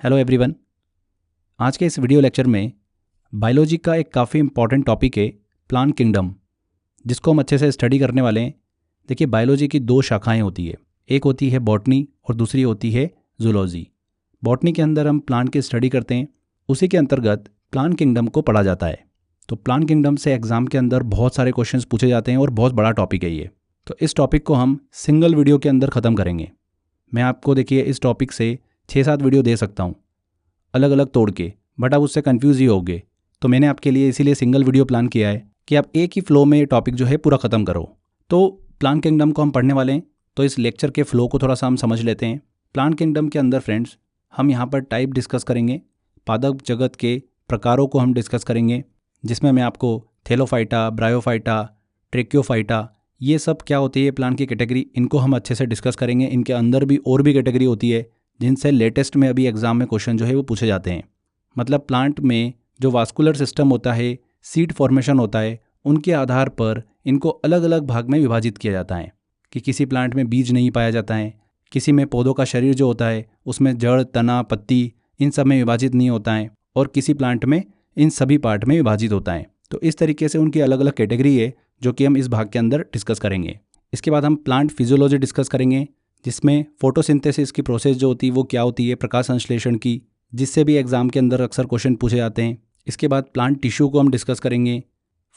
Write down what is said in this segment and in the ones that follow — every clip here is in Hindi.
Hello everyone. आज के इस वीडियो लेक्चर में बायोलॉजी का एक काफ़ी इंपॉर्टेंट टॉपिक है प्लांट किंगडम, जिसको हम अच्छे से स्टडी करने वाले हैं। देखिए, बायोलॉजी की दो शाखाएं होती है, एक होती है बॉटनी और दूसरी होती है जूलॉजी। बॉटनी के अंदर हम प्लांट की स्टडी करते हैं, उसी के अंतर्गत प्लांट किंगडम को पढ़ा जाता है। तो प्लांट किंगडम से एग्जाम के अंदर बहुत सारे क्वेश्चंस पूछे जाते हैं और बहुत बड़ा टॉपिक है ये। तो इस टॉपिक को हम सिंगल वीडियो के अंदर ख़त्म करेंगे। मैं आपको देखिए इस टॉपिक से 6-7 वीडियो दे सकता हूँ अलग अलग तोड़ के, बट आप उससे कंफ्यूज ही होगे। तो मैंने आपके लिए इसीलिए सिंगल वीडियो प्लान किया है कि आप एक ही फ्लो में ये टॉपिक जो है पूरा ख़त्म करो। तो प्लांट किंगडम को हम पढ़ने वाले हैं, तो इस लेक्चर के फ्लो को थोड़ा सा हम समझ लेते हैं। प्लांट किंगडम के अंदर फ्रेंड्स हम यहाँ पर टाइप डिस्कस करेंगे, पादप जगत के प्रकारों को हम डिस्कस करेंगे, जिसमें मैं आपको थैलोफाइटा, ब्रायोफाइटा, ट्रेक्योफाइटा, ये सब क्या होती है प्लांट की कैटेगरी, इनको हम अच्छे से डिस्कस करेंगे। इनके अंदर भी और भी कैटेगरी होती है जिनसे लेटेस्ट में अभी एग्जाम में क्वेश्चन जो है वो पूछे जाते हैं। मतलब प्लांट में जो वास्कुलर सिस्टम होता है, सीड फॉर्मेशन होता है, उनके आधार पर इनको अलग अलग भाग में विभाजित किया जाता है कि किसी प्लांट में बीज नहीं पाया जाता है, किसी में पौधों का शरीर जो होता है उसमें जड़, तना, पत्ती इन सब में विभाजित नहीं होता है, और किसी प्लांट में इन सभी पार्ट में विभाजित होता है। तो इस तरीके से उनकी अलग अलग कैटेगरी है जो कि हम इस भाग के अंदर डिस्कस करेंगे। इसके बाद हम प्लांट फिजियोलॉजी डिस्कस करेंगे, जिसमें फोटोसिंथेसिस की प्रोसेस जो होती है वो क्या होती है, प्रकाश संश्लेषण की, जिससे भी एग्जाम के अंदर अक्सर क्वेश्चन पूछे जाते हैं। इसके बाद प्लांट टिश्यू को हम डिस्कस करेंगे।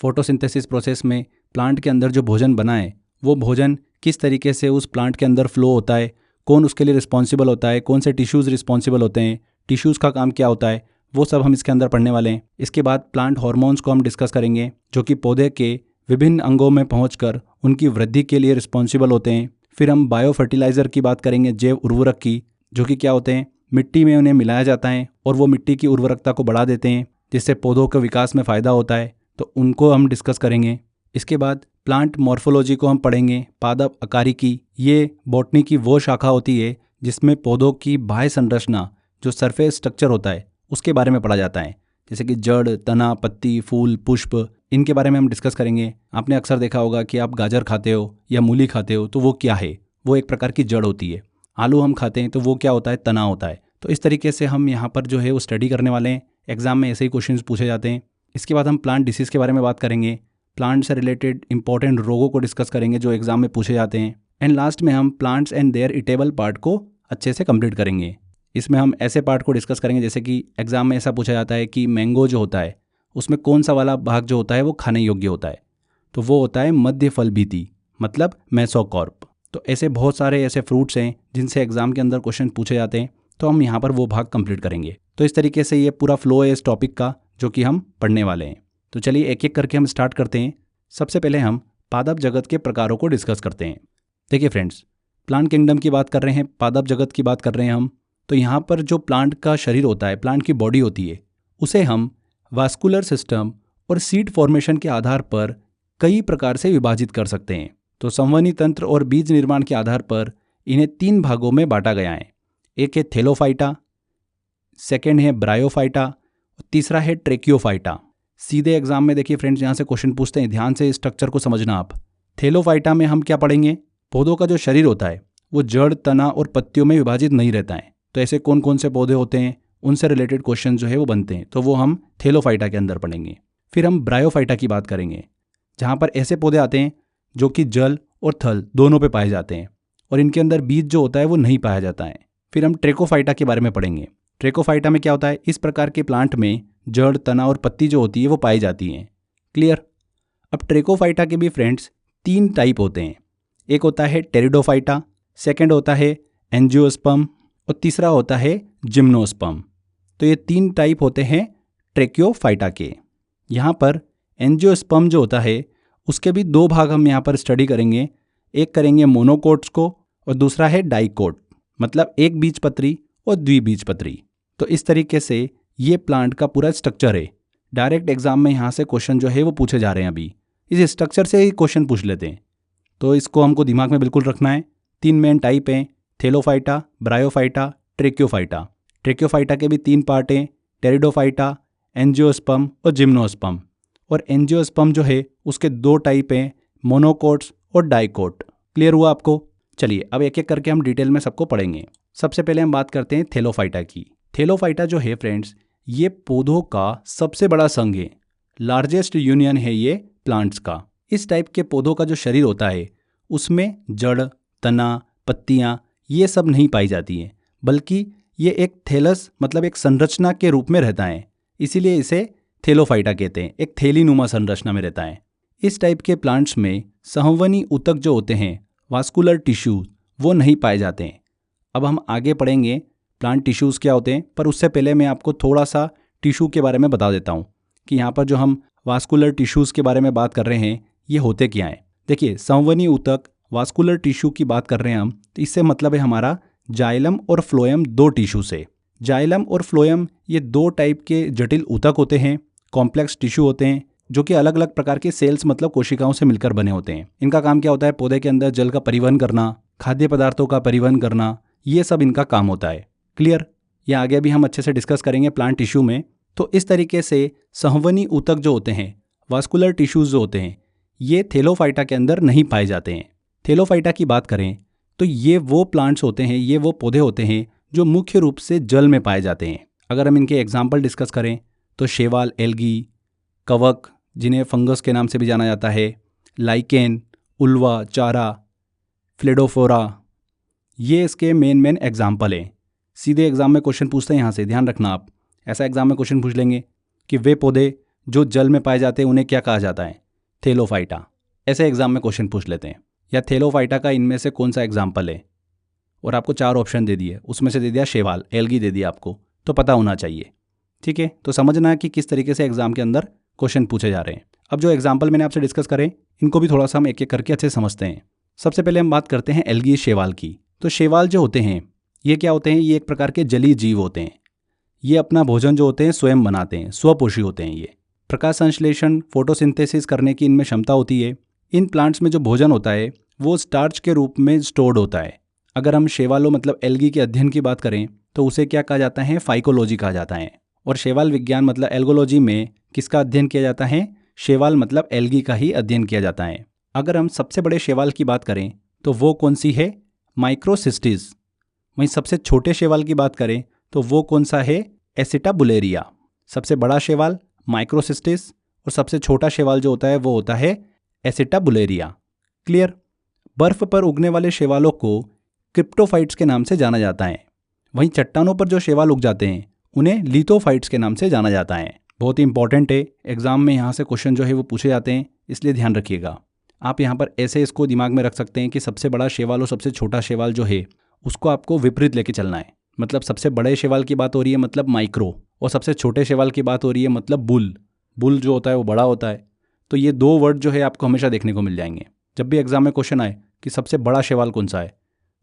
फोटोसिंथेसिस प्रोसेस में प्लांट के अंदर जो भोजन बना है वो भोजन किस तरीके से उस प्लांट के अंदर फ्लो होता है, कौन उसके लिए रिस्पॉन्सिबल होता है, कौन से टिश्यूज़ रिस्पॉन्सिबल होते हैं, टिश्यूज़ का काम क्या होता है, वो सब हम इसके अंदर पढ़ने वाले हैं। इसके बाद प्लांट हार्मोन्स को हम डिस्कस करेंगे, जो कि पौधे के विभिन्न अंगों में पहुंचकर उनकी वृद्धि के लिए रिस्पॉन्सिबल होते हैं। फिर हम बायो फर्टिलाइज़र की बात करेंगे, जैव उर्वरक की, जो कि क्या होते हैं, मिट्टी में उन्हें मिलाया जाता है और वो मिट्टी की उर्वरकता को बढ़ा देते हैं, जिससे पौधों के विकास में फ़ायदा होता है। तो उनको हम डिस्कस करेंगे। इसके बाद प्लांट मॉर्फोलॉजी को हम पढ़ेंगे, पादप आकारिकी। ये बॉटनी की वो शाखा होती है जिसमें पौधों की बाह्य संरचना, जो सरफेस स्ट्रक्चर होता है, उसके बारे में पढ़ा जाता है, जैसे कि जड़, तना, पत्ती, फूल, पुष्प, इनके बारे में हम डिस्कस करेंगे। आपने अक्सर देखा होगा कि आप गाजर खाते हो या मूली खाते हो तो वो क्या है, वो एक प्रकार की जड़ होती है। आलू हम खाते हैं तो वो क्या होता है, तना होता है। तो इस तरीके से हम यहाँ पर जो है वो स्टडी करने वाले हैं। एग्जाम में ऐसे ही क्वेश्चंस पूछे जाते हैं। इसके बाद हम प्लांट डिसीज़ के बारे में बात करेंगे, प्लांट से रिलेटेड इंपॉर्टेंट रोगों को डिस्कस करेंगे जो एग्जाम में पूछे जाते हैं। एंड लास्ट में हम plants and their edible part को अच्छे से कंप्लीट करेंगे। इसमें हम ऐसे पार्ट को डिस्कस करेंगे, जैसे कि एग्जाम में ऐसा पूछा जाता है कि मैंगो जो होता है उसमें कौन सा वाला भाग जो होता है वो खाने योग्य होता है, तो वो होता है मध्य फल भित्ति, मतलब मेसोकार्प। तो ऐसे बहुत सारे ऐसे फ्रूट्स हैं जिनसे एग्जाम के अंदर क्वेश्चन पूछे जाते हैं, तो हम यहाँ पर वो भाग कंप्लीट करेंगे। तो इस तरीके से ये पूरा फ्लो है इस टॉपिक का जो कि हम पढ़ने वाले हैं। तो चलिए एक एक करके हम स्टार्ट करते हैं। सबसे पहले हम पादप जगत के प्रकारों को डिस्कस करते हैं। देखिए फ्रेंड्स, प्लांट किंगडम की बात कर रहे हैं, पादप जगत की बात कर रहे हैं हम। तो यहाँ पर जो प्लांट का शरीर होता है, प्लांट की बॉडी होती है, उसे हम वास्कुलर सिस्टम और सीड फॉर्मेशन के आधार पर कई प्रकार से विभाजित कर सकते हैं। तो संवहनी तंत्र और बीज निर्माण के आधार पर इन्हें 3 भागों में बांटा गया है। एक है थैलोफाइटा, सेकेंड है ब्रायोफाइटा और तीसरा है ट्रेक्योफाइटा। सीधे एग्जाम में देखिए फ्रेंड्स, यहाँ से क्वेश्चन पूछते हैं, ध्यान से स्ट्रक्चर को समझना आप। थैलोफाइटा में हम क्या पढ़ेंगे, पौधों का जो शरीर होता है वो जड़, तना और पत्तियों में विभाजित नहीं रहता है। तो ऐसे कौन कौन से पौधे होते हैं, उनसे रिलेटेड क्वेश्चन जो है वो बनते हैं, तो वो हम थैलोफाइटा के अंदर पढ़ेंगे। फिर हम ब्रायोफाइटा की बात करेंगे, जहाँ पर ऐसे पौधे आते हैं जो कि जल और थल दोनों पे पाए जाते हैं और इनके अंदर बीज जो होता है वो नहीं पाया जाता है। फिर हम ट्रेकोफाइटा के बारे में पढ़ेंगे। ट्रेकोफाइटा में क्या होता है, इस प्रकार के प्लांट में जड़, तना और पत्ती जो होती है वो पाई जाती हैं। क्लियर। अब ट्रेकोफाइटा के भी फ्रेंड्स 3 टाइप होते हैं। एक होता है टेरिडोफाइटा, सेकेंड होता है एंजियोस्पर्म और तीसरा होता है जिम्नोस्पर्म। तो ये 3 टाइप होते हैं ट्रेक्योफाइटा के। यहाँ पर एंजियोस्पर्म जो होता है उसके भी 2 भाग हम यहाँ पर स्टडी करेंगे। एक करेंगे मोनोकोट्स को और दूसरा है डाइकोट, मतलब एक बीजपत्री और द्विबीजपत्री। तो इस तरीके से ये प्लांट का पूरा स्ट्रक्चर है। डायरेक्ट एग्जाम में यहाँ से क्वेश्चन जो है वो पूछे जा रहे हैं। अभी इस स्ट्रक्चर से ही क्वेश्चन पूछ लेते हैं, तो इसको हमको दिमाग में बिल्कुल रखना है। 3 मेन टाइप हैं, थैलोफाइटा, ब्रायोफाइटा, ट्रेक्योफाइटा। ट्रेक्योफाइटा के भी 3 पार्ट हैं, टेरिडोफाइटा, एंजियोस्पर्म और जिम्नोस्पर्म। और एंजियोस्पर्म जो है उसके 2 टाइप हैं, मोनोकोट्स और डाइकोट। क्लियर हुआ आपको? चलिए अब एक एक करके हम डिटेल में सबको पढ़ेंगे। सबसे पहले हम बात करते हैं थैलोफाइटा की। थेलोफाइटा जो है फ्रेंड्स, ये पौधों का सबसे बड़ा संघ है, लार्जेस्ट यूनियन है ये प्लांट्स का। इस टाइप के पौधों का जो शरीर होता है उसमें जड़, तना, पत्तियाँ ये सब नहीं पाई जाती हैं, बल्कि ये एक थैलस मतलब एक संरचना के रूप में रहता है, इसीलिए इसे थेलोफाइटा कहते हैं। एक थैली नुमा संरचना में रहता है। इस टाइप के प्लांट्स में संवहनी ऊतक जो होते हैं, वास्कुलर टिश्यूज, वो नहीं पाए जाते हैं। अब हम आगे पढ़ेंगे प्लांट टिश्यूज़ क्या होते हैं, पर उससे पहले मैं आपको थोड़ा सा टिश्यू के बारे में बता देता हूँ कि यहाँ पर जो हम वास्कुलर टिश्यूज़ के बारे में बात कर रहे हैं ये होते क्या हैं। देखिए, संवहनी ऊतक, वास्कुलर टिश्यू की बात कर रहे हैं हम, तो इससे मतलब है हमारा जाइलम और फ्लोएम, दो टिश्यू से। जाइलम और फ्लोएम ये दो टाइप के जटिल ऊतक होते हैं, कॉम्प्लेक्स टिश्यू होते हैं, जो कि अलग अलग प्रकार के सेल्स मतलब कोशिकाओं से मिलकर बने होते हैं। इनका काम क्या होता है? पौधे के अंदर जल का परिवहन करना, खाद्य पदार्थों का परिवहन करना, ये सब इनका काम होता है। क्लियर? या आगे भी हम अच्छे से डिस्कस करेंगे प्लांट टिश्यू में। तो इस तरीके से संवहनी ऊतक जो होते हैं, वास्कुलर टिश्यूज जो होते हैं, ये थेलोफाइटा के अंदर नहीं पाए जाते हैं। थेलोफाइटा की बात करें तो ये वो प्लांट्स होते हैं, ये वो पौधे होते हैं जो मुख्य रूप से जल में पाए जाते हैं। अगर हम इनके एग्जाम्पल डिस्कस करें तो शैवाल, एल्गी, कवक जिन्हें फंगस के नाम से भी जाना जाता है, लाइकेन, उल्वा, चारा, फ्लेडोफोरा, ये इसके मेन एग्जाम्पल हैं। सीधे एग्जाम में क्वेश्चन पूछते हैं यहाँ से, ध्यान रखना आप। ऐसा एग्जाम में क्वेश्चन पूछ लेंगे कि वे पौधे जो जल में पाए जाते हैं उन्हें क्या कहा जाता है? थेलोफाइटा। ऐसे एग्जाम में क्वेश्चन पूछ लेते हैं। या थेलोफाइटा का इनमें से कौन सा एग्जाम्पल है? और आपको 4 ऑप्शन दे दिए, उसमें से दे दिया शैवाल, एल्गी दे दिया आपको, तो पता होना चाहिए। ठीक है, तो समझना है कि किस तरीके से एग्जाम के अंदर क्वेश्चन पूछे जा रहे हैं। अब जो एग्जाम्पल मैंने आपसे डिस्कस करें, इनको भी थोड़ा सा हम एक एक करके अच्छे समझते हैं। सबसे पहले हम बात करते हैं एल्गी, शैवाल की। तो शैवाल जो होते हैं ये क्या होते हैं? ये एक प्रकार के जलीय जीव होते हैं। ये अपना भोजन जो होते हैं स्वयं बनाते हैं, स्वपोषी होते हैं। ये प्रकाश संश्लेषण, फोटोसिंथेसिस करने की इनमें क्षमता होती है। इन प्लांट्स में जो भोजन होता है वो स्टार्च के रूप में स्टोर्ड होता है। अगर हम शैवालों मतलब एल्गी के अध्ययन की बात करें तो उसे क्या कहा जाता है? फाइकोलॉजी कहा जाता है। और शैवाल विज्ञान मतलब एल्गोलॉजी में किसका अध्ययन किया जाता है? शैवाल मतलब एल्गी का ही अध्ययन किया जाता है। अगर हम सबसे बड़े शैवाल की बात करें तो वो कौन सी है? माइक्रोसिस्टिस। वहीं सबसे छोटे शैवाल की बात करें तो वो कौन सा है? एसिटाबुलेरिया। सबसे बड़ा शैवाल माइक्रोसिस्टिस और सबसे छोटा शैवाल जो होता है वो होता है एसिटाबुलेरिया। क्लियर? बर्फ पर उगने वाले शैवालों को क्रिप्टोफाइट्स के नाम से जाना जाता है। वहीं चट्टानों पर जो शैवाल उग जाते हैं उन्हें लिथोफाइट्स के नाम से जाना जाता है। बहुत ही इंपॉर्टेंट है, एग्जाम में यहाँ से क्वेश्चन जो है वो पूछे जाते हैं, इसलिए ध्यान रखिएगा। आप यहाँ पर ऐसे इसको दिमाग में रख सकते हैं कि सबसे बड़ा शैवाल और सबसे छोटा शैवाल जो है उसको आपको विपरीत लेके चलना है। मतलब सबसे बड़े शैवाल की बात हो रही है मतलब माइक्रो, और सबसे छोटे शैवाल की बात हो रही है मतलब बुल। बुल जो होता है वो बड़ा होता है। तो ये दो वर्ड जो है आपको हमेशा देखने को मिल जाएंगे। जब भी एग्जाम में क्वेश्चन आए कि सबसे बड़ा शैवाल कौन सा है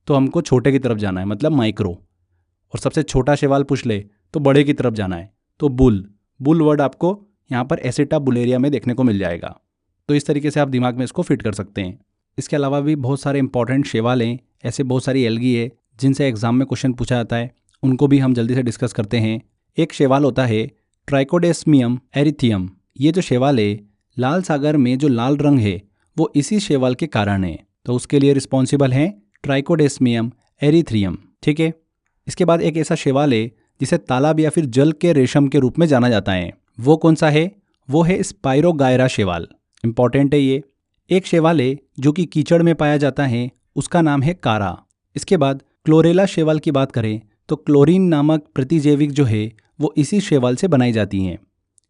तो हमको छोटे की तरफ जाना है मतलब माइक्रो, और सबसे छोटा शैवाल पूछ ले तो बड़े की तरफ जाना है तो बुल। बुल वर्ड आपको यहाँ पर एसिटाबुलेरिया में देखने को मिल जाएगा। तो इस तरीके से आप दिमाग में इसको फिट कर सकते हैं। इसके अलावा भी बहुत सारे इंपॉर्टेंट शैवाल हैं, ऐसे बहुत सारी एल्गी है जिनसे एग्जाम में क्वेश्चन पूछा जाता है, उनको भी हम जल्दी से डिस्कस करते हैं। एक शैवाल होता है ट्राइकोडेस्मियम एरिथियम। ये जो शैवाल है, लाल सागर में जो लाल रंग है वो इसी शैवाल के कारण है, तो उसके लिए रिस्पॉन्सिबल है ट्राइकोडेस्मियम एरिथ्रियम। ठीक है। इसके बाद एक ऐसा शैवाल है जिसे तालाब या फिर जल के रेशम के रूप में जाना जाता है। वो कौन सा है? वो है स्पाइरोगायरा शैवाल। इंपॉर्टेंट है ये। एक शैवाल है जो कि कीचड़ में पाया जाता है, उसका नाम है कारा। इसके बाद क्लोरेला शैवाल की बात करें तो क्लोरीन नामक प्रतिजैविक जो है वो इसी शैवाल से बनाई जाती हैं।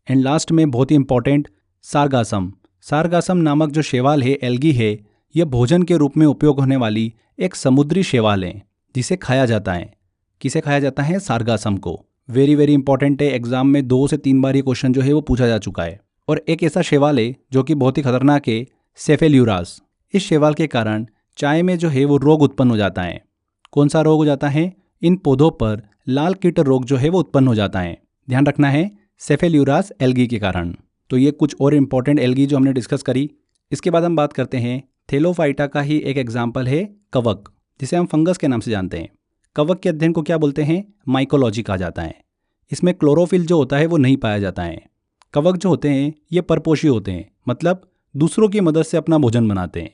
एंड लास्ट में बहुत ही इंपॉर्टेंट सारगासम। सारगासम नामक जो शैवाल है, एल्गी है, यह भोजन के रूप में उपयोग होने वाली एक समुद्री शैवाल है जिसे खाया जाता है। किसे खाया जाता है? सारगासम को। वेरी वेरी इंपॉर्टेंट है, एग्जाम में 2 से 3 बार ये क्वेश्चन जो है वो पूछा जा चुका है। और एक ऐसा शैवाल है जो कि बहुत ही खतरनाक है, सेफेल्यूरास। इस शैवाल के कारण चाय में जो है वो रोग उत्पन्न हो जाता है। कौन सा रोग हो जाता है? इन पौधों पर लाल कीट रोग जो है वो उत्पन्न हो जाता है। ध्यान रखना है, सेफेल्यूरास एल्गी के कारण। तो ये कुछ और इंपॉर्टेंट एल्गी जो हमने डिस्कस करी। इसके बाद हम बात करते हैं थेलोफाइटा का ही एक एग्जाम्पल है कवक, जिसे हम फंगस के नाम से जानते हैं। कवक के अध्ययन को क्या बोलते हैं? माइकोलॉजी कहा जाता है। इसमें क्लोरोफिल जो होता है वो नहीं पाया जाता है। कवक जो होते हैं ये परपोषी होते हैं, मतलब दूसरों की मदद से अपना भोजन बनाते हैं।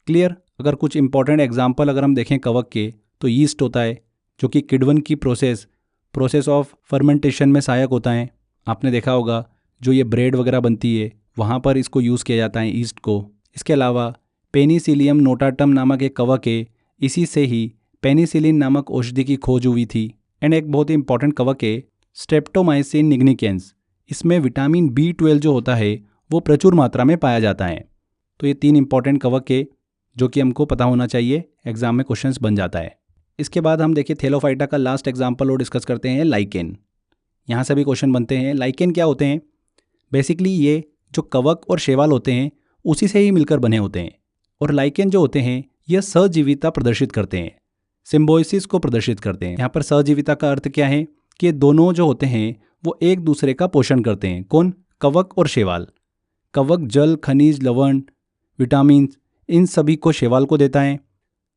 क्लियर? अगर कुछ इंपॉर्टेंट एग्जाम्पल अगर हम देखें कवक के तो यीस्ट होता है जो कि किण्वन की प्रोसेस प्रोसेस ऑफ फर्मेंटेशन में सहायक होता है। आपने देखा होगा जो ये ब्रेड वगैरह बनती है वहाँ पर इसको यूज़ किया जाता है, ईस्ट को। इसके अलावा पेनिसिलियम नोटाटम नामक एक कवक है, इसी से ही पेनिसिलिन नामक औषधि की खोज हुई थी। एंड एक बहुत ही इंपॉर्टेंट कवक है स्ट्रेप्टोमाइसिन निग्निकेंस, इसमें विटामिन B12 जो होता है वो प्रचुर मात्रा में पाया जाता है। तो ये 3 इंपॉर्टेंट कवक है जो कि हमको पता होना चाहिए, एग्जाम में क्वेश्चंस बन जाता है। इसके बाद हम देखिए थैलोफाइटा का लास्ट एग्जाम्पल और डिस्कस करते हैं, लाइकेन। यहाँ से भी क्वेश्चन बनते हैं। लाइकेन क्या होते हैं? बेसिकली ये जो कवक और शैवाल होते हैं उसी से ही मिलकर बने होते हैं। और लाइकेन जो होते हैं यह सहजीविता प्रदर्शित करते हैं, सिम्बोइसिस को प्रदर्शित करते हैं। यहाँ पर सहजीविता का अर्थ क्या है कि ये दोनों जो होते हैं वो एक दूसरे का पोषण करते हैं। कौन? कवक और शैवाल। कवक जल, खनिज, लवण, विटामिन इन सभी को शैवाल को देता है।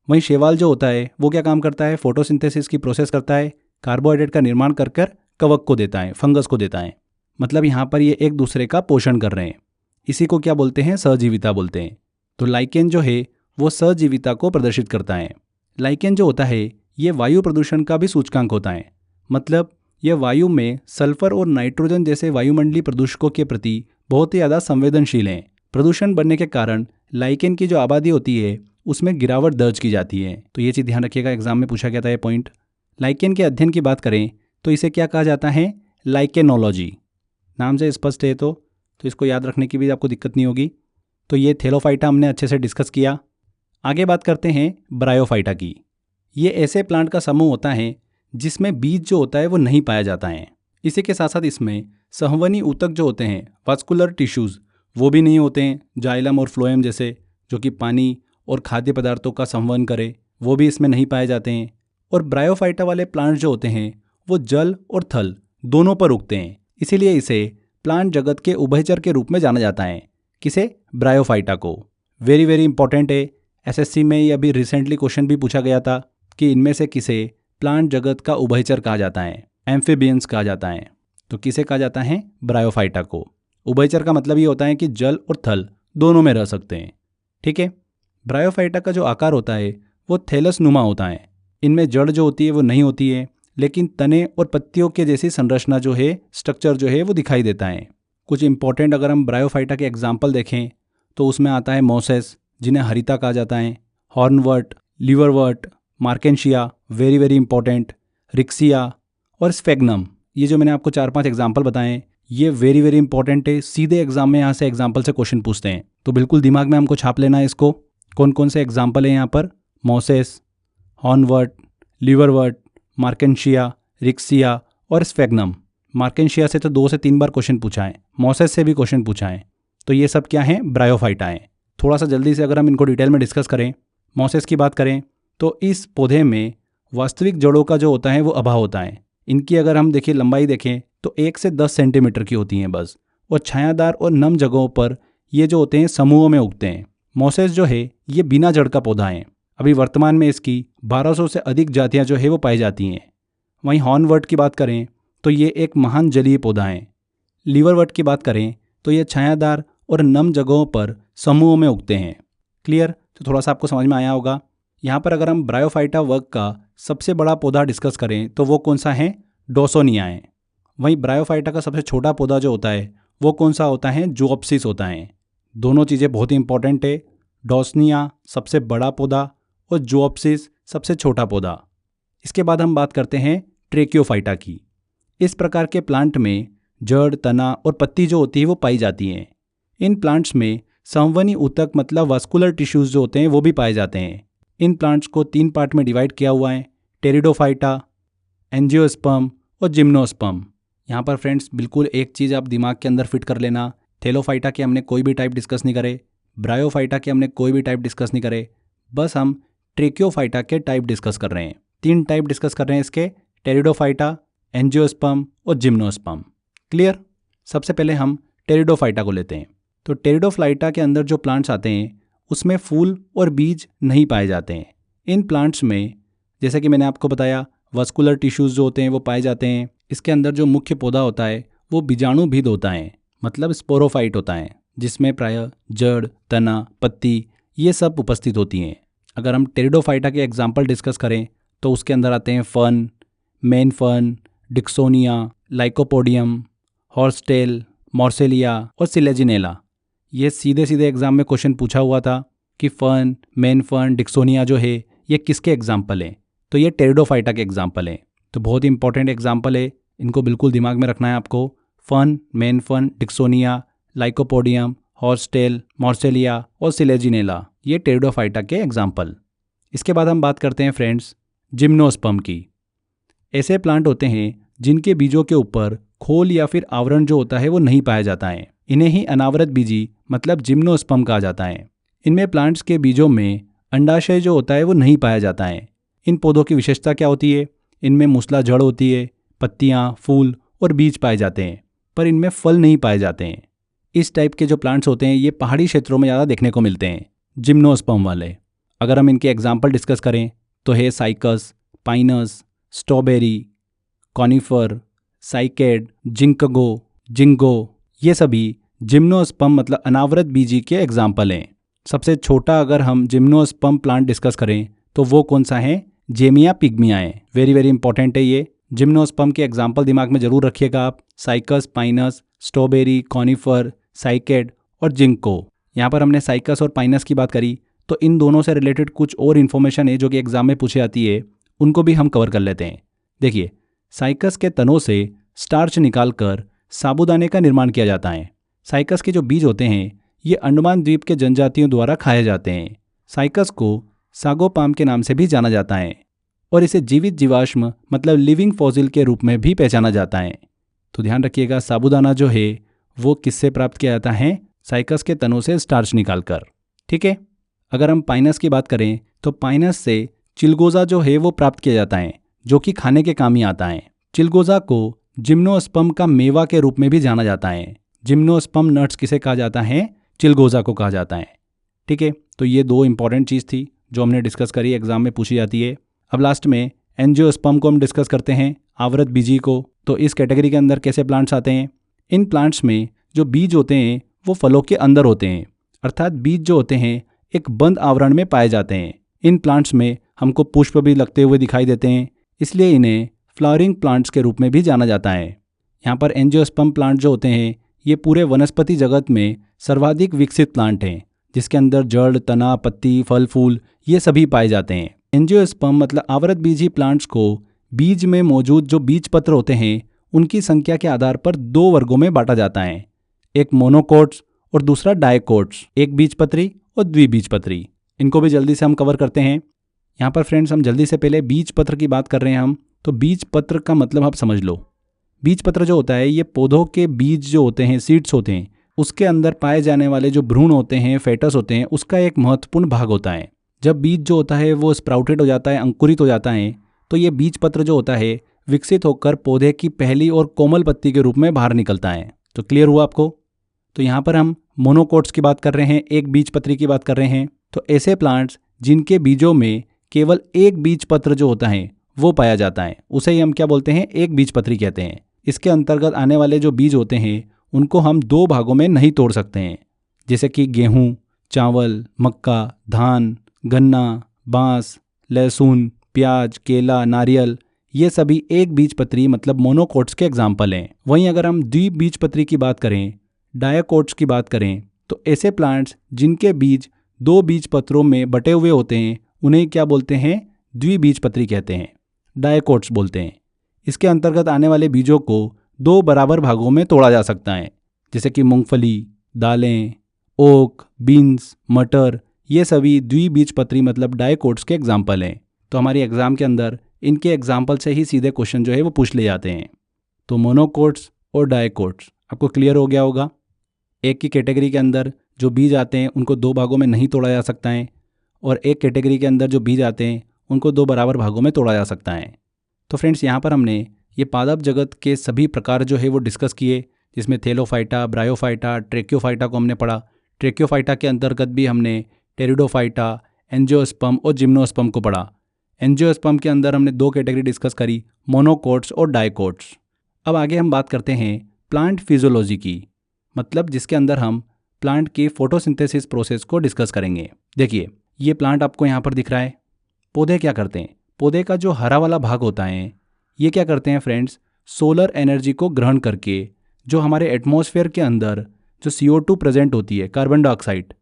वहीं शैवाल जो होता है वो क्या काम करता है? फोटोसिंथेसिस की प्रोसेस करता है, कार्बोहाइड्रेट का निर्माण कर कर कवक को देता है, फंगस को देता है। मतलब यहाँ पर ये एक दूसरे का पोषण कर रहे हैं। इसी को क्या बोलते हैं? सहजीविता बोलते हैं। तो लाइकेन जो है वो सहजीविता को प्रदर्शित करता है। लाइकेन जो होता है ये वायु प्रदूषण का भी सूचकांक होता है। मतलब यह वायु में सल्फर और नाइट्रोजन जैसे वायुमंडलीय प्रदूषकों के प्रति बहुत ही ज़्यादा संवेदनशील हैं। प्रदूषण बढ़ने के कारण लाइकेन की जो आबादी होती है उसमें गिरावट दर्ज की जाती है। तो ये चीज़ ध्यान रखिएगा, एग्जाम में पूछा गया था ये पॉइंट। लाइकेन के अध्ययन की बात करें तो इसे क्या कहा जाता है? लाइकेनोलॉजी। नाम से स्पष्ट है तो इसको याद रखने की भी आपको दिक्कत नहीं होगी। तो ये थैलोफाइटा हमने अच्छे से डिस्कस किया। आगे बात करते हैं ब्रायोफाइटा की। ये ऐसे प्लांट का समूह होता है जिसमें बीज जो होता है वो नहीं पाया जाता है। इसी के साथ साथ इसमें संवहनी ऊतक जो होते हैं, वास्कुलर टिश्यूज़, वो भी नहीं होते हैं। जाइलम और फ्लोएम जैसे जो कि पानी और खाद्य पदार्थों का संवहन करे, वो भी इसमें नहीं पाए जाते हैं। और ब्रायोफाइटा वाले प्लांट जो होते हैं वो जल और थल दोनों पर उगते हैं। इसीलिए इसे प्लांट जगत के उभयचर के रूप में जाना जाता है। किसे? ब्रायोफाइटा को। वेरी वेरी इंपॉर्टेंट है। एसएससी में ये अभी रिसेंटली क्वेश्चन भी पूछा गया था कि इनमें से किसे प्लांट जगत का उभयचर कहा जाता है, एम्फीबियंस कहा जाता है। तो किसे कहा जाता है? ब्रायोफाइटा को। उभयचर का मतलब ये होता है कि जल और थल दोनों में रह सकते हैं। ठीक है। ब्रायोफाइटा का जो आकार होता है वो थैलस नुमा होता है। इनमें जड़ जो होती है वो नहीं होती है, लेकिन तने और पत्तियों के जैसी संरचना जो है, स्ट्रक्चर जो है वो दिखाई देता है। कुछ इंपॉर्टेंट अगर हम ब्रायोफाइटा के एग्जाम्पल देखें तो उसमें आता है मोसेस, जिन्हें हरिता कहा जाता है, hornwort, liverwort, Marchantia, very very important, Riccia और स्फेग्नम। ये जो मैंने आपको 4-5 एग्जाम्पल बताएं ये वेरी वेरी इंपॉर्टेंट है। सीधे एग्जाम में यहाँ से एग्जाम्पल से क्वेश्चन पूछते हैं, तो बिल्कुल दिमाग में हमको छाप लेना है इसको। कौन कौन से एग्जाम्पल है यहाँ पर? Moses, hornwort, liverwort, Marchantia, Riccia और स्फेग्नम। मार्केंशिया से तो 2 से 3 बार क्वेश्चन पूछा है, मोसेस से भी क्वेश्चन पूछा है। तो ये सब क्या हैं? ब्रायोफाइटा हैं। थोड़ा सा जल्दी से अगर हम इनको डिटेल में डिस्कस करें, मोसेस की बात करें तो इस पौधे में वास्तविक जड़ों का जो होता है वो अभाव होता है। इनकी अगर हम देखिए लंबाई देखें तो 1 से 10 सेंटीमीटर की होती हैं बस, और छायादार और नम जगहों पर ये जो होते हैं समूहों में उगते हैं। मोसेस जो है ये बिना जड़ का पौधा है। अभी वर्तमान में इसकी 1200 से अधिक जातियाँ जो है वो पाई जाती हैं। वहीं हॉर्नवर्ट की बात करें तो ये एक महान जलीय पौधा है। लिवरवर्ट की बात करें तो ये छायादार और नम जगहों पर समूहों में उगते हैं। क्लियर? तो थोड़ा सा आपको समझ में आया होगा। यहाँ पर अगर हम ब्रायोफाइटा वर्ग का सबसे बड़ा पौधा डिस्कस करें तो वो कौन सा है? डोसोनिया है। वहीं ब्रायोफाइटा का सबसे छोटा पौधा जो होता है वो कौन सा होता है? ज़ूओप्सिस होता है। दोनों चीज़ें बहुत ही इंपॉर्टेंट है। डोसनिया सबसे बड़ा पौधा और ज़ूओप्सिस सबसे छोटा पौधा। इसके बाद हम बात करते हैं ट्रेकियोफाइटा की। इस प्रकार के प्लांट में जड़, तना और पत्ती जो होती है वो पाई जाती हैं। इन प्लांट्स में संवहनी ऊतक मतलब वास्कुलर टिश्यूज़ जो होते हैं वो भी पाए जाते हैं। इन प्लांट्स को 3 पार्ट में डिवाइड किया हुआ है, टेरिडोफाइटा, एंजियोस्पर्म और जिम्नोस्पर्म। यहाँ पर फ्रेंड्स बिल्कुल एक चीज़ आप दिमाग के अंदर फिट कर लेना, थैलोफाइटा के हमने कोई भी टाइप डिस्कस नहीं करे, ब्रायोफाइटा के हमने कोई भी टाइप डिस्कस नहीं करे, बस हम ट्रेकियोफाइटा के टाइप डिस्कस कर रहे हैं। 3 टाइप डिस्कस कर रहे हैं इसके, टेरिडोफाइटा, एंजियोस्पर्म और जिम्नोस्पर्म। क्लियर? सबसे पहले हम टेरिडोफाइटा को लेते हैं। तो टेरिडोफाइटा के अंदर जो प्लांट्स आते हैं उसमें फूल और बीज नहीं पाए जाते हैं। इन प्लांट्स में जैसे कि मैंने आपको बताया वास्कुलर टिश्यूज़ जो होते हैं वो पाए जाते हैं। इसके अंदर जो मुख्य पौधा होता है वो बीजाणुभिद होता है, मतलब स्पोरोफाइट होता है, जिसमें प्रायः जड़, तना, पत्ती ये सब उपस्थित होती हैं। अगर हम टेरिडोफाइटा के एग्जाम्पल डिस्कस करें तो उसके अंदर आते हैं fern, main fern, Dicksonia, Lycopodium, horsetail, Marsilea और सिलेजिनेला। ये सीधे सीधे एग्जाम में क्वेश्चन पूछा हुआ था कि फर्न, मेन फर्न, डिक्सोनिया जो है ये किसके एग्जाम्पल हैं। तो ये टेरिडोफाइटा के एग्जाम्पल हैं। तो बहुत ही इंपॉर्टेंट एग्जाम्पल है, इनको बिल्कुल दिमाग में रखना है आपको। Fern, main fern, Dicksonia, Lycopodium, horsetail, Marsilea और सिलेजिनेला, ये टेरिडोफाइटा के एग्जाम्पल। इसके बाद हम बात करते हैं फ्रेंड्स जिम्नोस्पर्म की। ऐसे प्लांट होते हैं जिनके बीजों के ऊपर खोल या फिर आवरण जो होता है वो नहीं पाया जाता है। इन्हें ही अनावृत बीजी मतलब जिम्नोस्पर्म कहा जाता है। इनमें प्लांट्स के बीजों में अंडाशय जो होता है वो नहीं पाया जाता है। इन पौधों की विशेषता क्या होती है? इनमें मूसला जड़ होती है, पत्तियाँ, फूल और बीज पाए जाते हैं, पर इनमें फल नहीं पाए जाते हैं। इस टाइप के जो प्लांट्स होते हैं ये पहाड़ी क्षेत्रों में ज़्यादा देखने को मिलते हैं, जिम्नोस्पर्म वाले। अगर हम इनके एग्जाम्पल डिस्कस करें तो है cycas, Pinus, strawberry, conifer, psyched, ginkgo, ये सभी जिम्नोस्पर्म मतलब अनावृत बीजी के एग्जाम्पल हैं। सबसे छोटा अगर हम जिम्नोस्पर्म प्लांट डिस्कस करें तो वो कौन सा है? जेमिया पिग्मिया है। वेरी वेरी इंपॉर्टेंट है ये। जिम्नोस्पर्म के एग्जाम्पल दिमाग में जरूर रखिएगा आप, cycas, Pinus, strawberry, conifer, psyched और जिंको। यहाँ पर हमने साइकस और पाइनस की बात करी, तो इन दोनों से रिलेटेड कुछ और इन्फॉर्मेशन है जो कि एग्जाम में पूछी जाती है, उनको भी हम कवर कर लेते हैं। देखिए, साइकस के तनों से स्टार्च निकालकर साबूदाने का निर्माण किया जाता है। साइकस के जो बीज होते हैं ये अंडमान द्वीप के जनजातियों द्वारा खाए जाते हैं। साइकस को सागोपाम के नाम से भी जाना जाता है और इसे जीवित जीवाश्म मतलब लिविंग फॉसिल के रूप में भी पहचाना जाता है। तो ध्यान रखिएगा, साबूदाना जो है वो किससे प्राप्त किया जाता है? साइकस के तनों से स्टार्च निकालकर। ठीक है। अगर हम पाइनस की बात करें तो पाइनस से चिलगोजा जो है वो प्राप्त किया जाता है, जो कि खाने के काम ही आता है। चिलगोजा को जिम्नोस्पर्म का मेवा के रूप में भी जाना जाता है। जिम्नोस्पर्म नट्स किसे कहा जाता है? चिलगोजा को कहा जाता है। ठीक है, तो ये दो इंपॉर्टेंट चीज़ थी जो हमने डिस्कस करी, एग्जाम में पूछी जाती है। अब लास्ट में एंजियोस्पर्म को हम डिस्कस करते हैं, आवृत बीजी को। तो इस कैटेगरी के अंदर कैसे प्लांट्स आते हैं? इन प्लांट्स में जो बीज होते हैं वो फलों के अंदर होते हैं, अर्थात बीज जो होते हैं एक बंद आवरण में पाए जाते हैं। इन प्लांट्स में हमको पुष्प भी लगते हुए दिखाई देते हैं, इसलिए इन्हें फ्लावरिंग प्लांट्स के रूप में भी जाना जाता है। यहाँ पर एंजियोस्पर्म प्लांट जो होते हैं ये पूरे वनस्पति जगत में सर्वाधिक विकसित प्लांट हैं, जिसके अंदर जड़, तना, पत्ती, फल, फूल ये सभी पाए जाते हैं। एंजियोस्पर्म मतलब आवृत बीजी प्लांट्स को बीज में मौजूद जो बीज पत्र होते हैं उनकी संख्या के आधार पर दो वर्गों में बांटा जाता है, एक मोनोकोट्स और दूसरा डायकोट्स, एक बीजपत्री और द्विबीजपत्री। इनको भी जल्दी से हम कवर करते हैं। यहाँ पर फ्रेंड्स हम जल्दी से पहले बीज पत्र की बात कर रहे हैं हम, तो बीज पत्र का मतलब आप समझ लो। बीज पत्र जो होता है ये पौधों के बीज जो होते हैं, सीड्स होते हैं, उसके अंदर पाए जाने वाले जो भ्रूण होते हैं, फेटस होते हैं, उसका एक महत्वपूर्ण भाग होता है। जब बीज जो होता है वो स्प्राउटेड हो जाता है, अंकुरित हो जाता है, तो ये बीज पत्र जो होता है विकसित होकर पौधे की पहली और कोमल पत्ती के रूप में बाहर निकलता है। तो क्लियर हुआ आपको? तो यहाँ पर हम मोनोकोट्स की बात कर रहे हैं, एक बीज पत्री की बात कर रहे हैं। तो ऐसे प्लांट्स जिनके बीजों में केवल एक बीज पत्र जो होता है वो पाया जाता है, उसे ही हम क्या बोलते हैं? एक बीज पत्री कहते हैं। इसके अंतर्गत आने वाले जो बीज होते हैं उनको हम दो भागों में नहीं तोड़ सकते हैं, जैसे कि गेहूँ, चावल, मक्का, धान, गन्ना, बांस, लहसुन, प्याज, केला, नारियल, ये सभी एक बीजपत्री मतलब मोनोकोट्स के एग्जाम्पल हैं। वहीं अगर हम द्विबीजपत्री की बात करें, डायकोट्स की बात करें, तो ऐसे प्लांट्स जिनके बीज दो बीज पत्रों में बटे हुए होते हैं उन्हें क्या बोलते हैं? द्विबीजपत्री कहते हैं, डायकोट्स बोलते हैं। इसके अंतर्गत आने वाले बीजों को दो बराबर भागों में तोड़ा जा सकता है, जैसे कि मूंगफली, दालें, ओक, बीन्स, मटर, ये सभी द्विबीजपत्री मतलब डायकोट्स के एग्जाम्पल हैं। तो हमारी एग्जाम के अंदर इनके एग्जाम्पल से ही सीधे क्वेश्चन जो है वो पूछ ले जाते हैं। तो मोनोकोट्स और डायकोट्स आपको क्लियर हो गया होगा। एक की कैटेगरी के अंदर जो बीज आते हैं उनको दो भागों में नहीं तोड़ा जा सकता है, और एक कैटेगरी के अंदर जो बीज आते हैं उनको दो बराबर भागों में तोड़ा जा सकता है। तो फ्रेंड्स यहाँ पर हमने ये पादप जगत के सभी प्रकार जो है वो डिस्कस किए, जिसमें थेलोफाइटा, ब्रायोफाइटा, ट्रेक्योफाइटा को हमने पढ़ा। ट्रेक्योफाइटा के अंतर्गत भी हमने टेरिडोफाइटा, एंजियोस्पर्म और जिम्नोस्पर्म को पढ़ा। एंजियोस्पर्म के अंदर हमने दो कैटेगरी डिस्कस करी, मोनोकोट्स और डायकोट्स। अब आगे हम बात करते हैं प्लांट फिजियोलॉजी की, मतलब जिसके अंदर हम प्लांट की फोटोसिंथेसिस प्रोसेस को डिस्कस करेंगे। देखिए, ये प्लांट आपको यहाँ पर दिख रहा है। पौधे क्या करते हैं? पौधे का जो हरा वाला भाग होता है ये क्या करते हैं फ्रेंड्स? सोलर एनर्जी को ग्रहण करके जो हमारे एटमॉस्फेयर के अंदर जो CO2 प्रेजेंट होती है, कार्बन डाइऑक्साइड,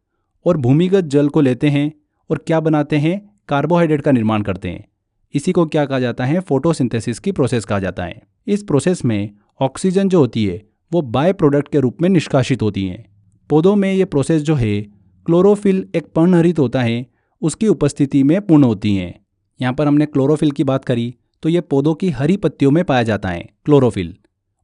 और भूमिगत जल को लेते हैं और क्या बनाते हैं, कार्बोहाइड्रेट का निर्माण करते हैं। इसी को क्या कहा जाता है, फोटोसिंथेसिस की प्रोसेस कहा जाता है। इस प्रोसेस में ऑक्सीजन जो होती है वो बाय प्रोडक्ट के रूप में निष्कासित होती है। पौधों में ये प्रोसेस जो है, क्लोरोफिल एक पर्णहरित होता है, उसकी उपस्थिति में पूर्ण होती हैं। यहाँ पर हमने क्लोरोफिल की बात करी तो ये पौधों की हरी पत्तियों में पाया जाता है क्लोरोफिल,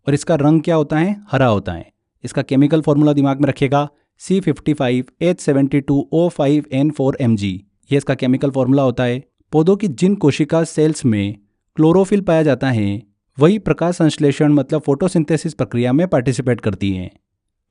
और इसका रंग क्या होता है, हरा होता है। इसका केमिकल फॉर्मूला दिमाग में रखिएगा, C55H72O5N4Mg, ये इसका केमिकल फॉर्मूला होता है। पौधों की जिन कोशिका सेल्स में क्लोरोफिल पाया जाता है वही प्रकाश संश्लेषण मतलब फोटोसिंथेसिस प्रक्रिया में पार्टिसिपेट करती हैं।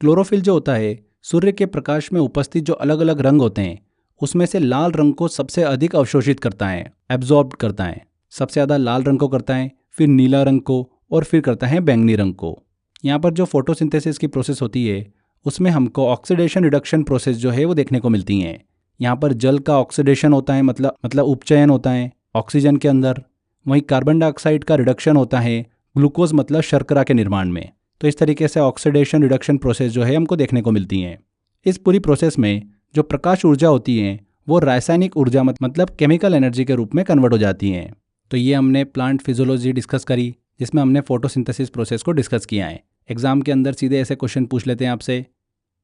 क्लोरोफिल जो होता है सूर्य के प्रकाश में उपस्थित जो अलग अलग रंग होते हैं उसमें से लाल रंग को सबसे अधिक अवशोषित करता है, एब्जॉर्ब करता है। सबसे ज़्यादा लाल रंग को करता है, फिर नीला रंग को, और फिर करता है बैंगनी रंग को। यहाँ पर जो फोटोसिंथेसिस की प्रोसेस होती है उसमें हमको ऑक्सीडेशन रिडक्शन प्रोसेस जो है वो देखने को मिलती हैं। यहाँ पर जल का ऑक्सीडेशन होता है, मतलब उपचयन होता है ऑक्सीजन के अंदर। वहीं कार्बन डाइऑक्साइड का रिडक्शन होता है ग्लूकोज मतलब शर्करा के निर्माण में। तो इस तरीके से ऑक्सीडेशन रिडक्शन प्रोसेस जो है हमको देखने को मिलती हैं। इस पूरी प्रोसेस में जो प्रकाश ऊर्जा होती है वो रासायनिक ऊर्जा मतलब केमिकल एनर्जी के रूप में कन्वर्ट हो जाती हैं। तो ये हमने प्लांट फिजियोलॉजी डिस्कस करी, जिसमें हमने फोटोसिंथेसिस प्रोसेस को डिस्कस किया है। एग्जाम के अंदर सीधे ऐसे क्वेश्चन पूछ लेते हैं आपसे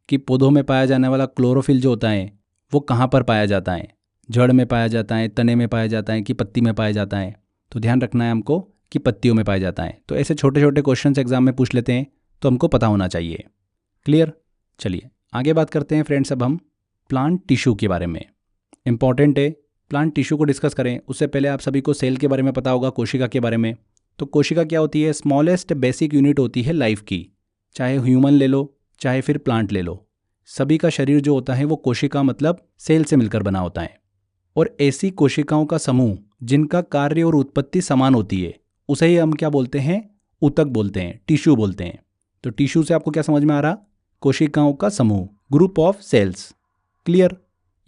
कि पौधों में पाया जाने वाला क्लोरोफिल जो होता है वो कहाँ पर पाया जाता है, जड़ में पाया जाता है, तने में पाया जाता है कि पत्ती में पाया जाता है। तो ध्यान रखना है हमको कि पत्तियों में पाया जाता है। तो ऐसे छोटे छोटे क्वेश्चन एग्जाम में पूछ लेते हैं, तो हमको पता होना चाहिए। क्लियर? चलिए आगे बात करते हैं फ्रेंड्स। अब हम प्लांट टिश्यू के बारे में, इंपॉर्टेंट है प्लांट टिश्यू को डिस्कस करें उससे पहले आप सभी को सेल के बारे में पता होगा, कोशिका के बारे में। तो कोशिका क्या होती है, स्मॉलेस्ट बेसिक यूनिट होती है लाइफ की। चाहे ह्यूमन ले लो चाहे फिर प्लांट ले लो, सभी का शरीर जो होता है वो कोशिका मतलब सेल से मिलकर बना होता है। और ऐसी कोशिकाओं का समूह जिनका कार्य और उत्पत्ति समान होती है उसे ही हम क्या बोलते हैं, ऊतक बोलते हैं, टिश्यू बोलते हैं। तो टिश्यू से आपको क्या समझ में आ रहा, कोशिकाओं का समूह, ग्रुप ऑफ सेल्स। क्लियर?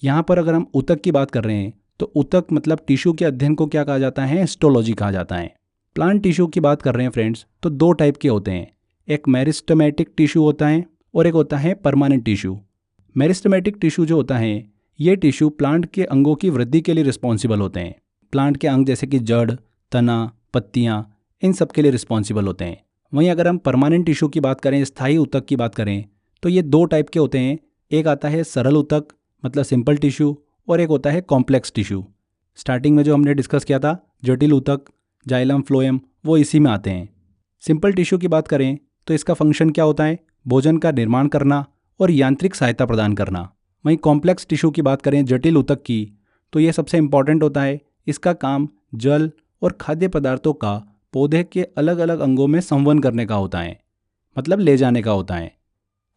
यहाँ पर अगर हम ऊतक की बात कर रहे हैं तो ऊतक मतलब टिश्यू के अध्ययन को क्या कहा जाता है, हिस्टोलॉजी कहा जाता है। प्लांट टिश्यू की बात कर रहे हैं फ्रेंड्स तो दो टाइप के होते हैं, एक मेरिस्टेमेटिक टिश्यू होता है और एक होता है परमानेंट टिश्यू। मेरिस्टेमेटिक टिश्यू जो होता है ये टिश्यू प्लांट के अंगों की वृद्धि के लिए रिस्पॉन्सिबल होते हैं। प्लांट के अंग जैसे कि जड़, तना, पत्तियाँ, इन सब के लिए रिस्पॉन्सिबल होते हैं। वहीं अगर हम परमानेंट टिश्यू की बात करें, स्थायी ऊतक की बात करें, तो ये दो टाइप के होते हैं। एक आता है सरल ऊतक मतलब सिंपल टिश्यू, और एक होता है कॉम्प्लेक्स टिश्यू। स्टार्टिंग में जो हमने डिस्कस किया था जटिल ऊतक, जाइलम, फ्लोएम, वो इसी में आते हैं। सिंपल टिश्यू की बात करें तो इसका फंक्शन क्या होता है, भोजन का निर्माण करना और यांत्रिक सहायता प्रदान करना। वहीं कॉम्प्लेक्स टिश्यू की बात करें, जटिल ऊतक की, तो ये सबसे इंपॉर्टेंट होता है। इसका काम जल और खाद्य पदार्थों का पौधे के अलग अलग अंगों में संवहन करने का होता है, मतलब ले जाने का होता है।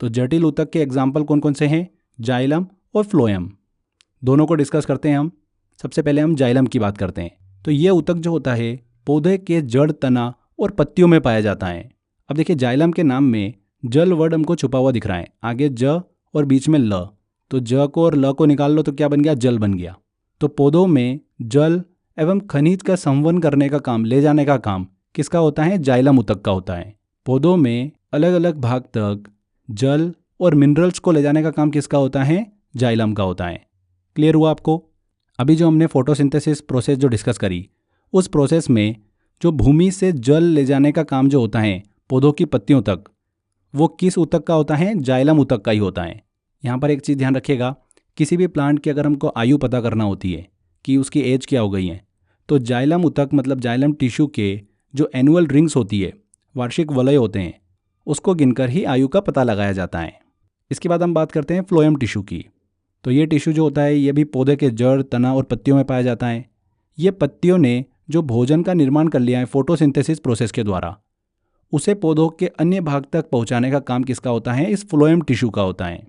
तो जटिल ऊतक के एग्जाम्पल कौन कौन से हैं, जाइलम और फ्लोएम। दोनों को डिस्कस करते हैं हम। सबसे पहले हम जाइलम की बात करते हैं। तो ये ऊतक जो होता है पौधे के जड़, तना और पत्तियों में पाया जाता है। अब देखिए जाइलम के नाम में जल वर्ड हमको छुपा हुआ दिख रहा है, आगे ज और बीच में ल। तो ज को और ल को निकाल लो तो क्या बन गया, जल बन गया। तो पौधों में जल एवं खनिज का संवहन करने का काम, ले जाने का काम किसका होता है, जाइलम ऊतक का होता है। पौधों में अलग अलग भाग तक जल और मिनरल्स को ले जाने का काम किसका होता है, जाइलम का होता है। क्लियर हुआ आपको? अभी जो हमने फोटोसिंथेसिस प्रोसेस जो डिस्कस करी, उस प्रोसेस में जो भूमि से जल ले जाने का काम जो होता है पौधों की पत्तियों तक, वो किस ऊतक का होता है, जाइलम ऊतक का ही होता है। यहाँ पर एक चीज़ ध्यान रखिएगा, किसी भी प्लांट की अगर हमको आयु पता करना होती है कि उसकी एज क्या हो गई है, तो जाइलम ऊतक मतलब जाइलम टिश्यू के जो एनुअल रिंग्स होती है, वार्षिक वलय होते हैं, उसको गिनकर ही आयु का पता लगाया जाता है। इसके बाद हम बात करते हैं फ्लोएम टिश्यू की। तो ये टिश्यू जो होता है ये भी पौधे के जड़, तना और पत्तियों में पाया जाता है। ये पत्तियों ने जो भोजन का निर्माण कर लिया है फोटोसिंथेसिस प्रोसेस के द्वारा, उसे पौधों के अन्य भाग तक पहुंचाने का काम किसका होता है, इस फ्लोएम टिश्यू का होता है।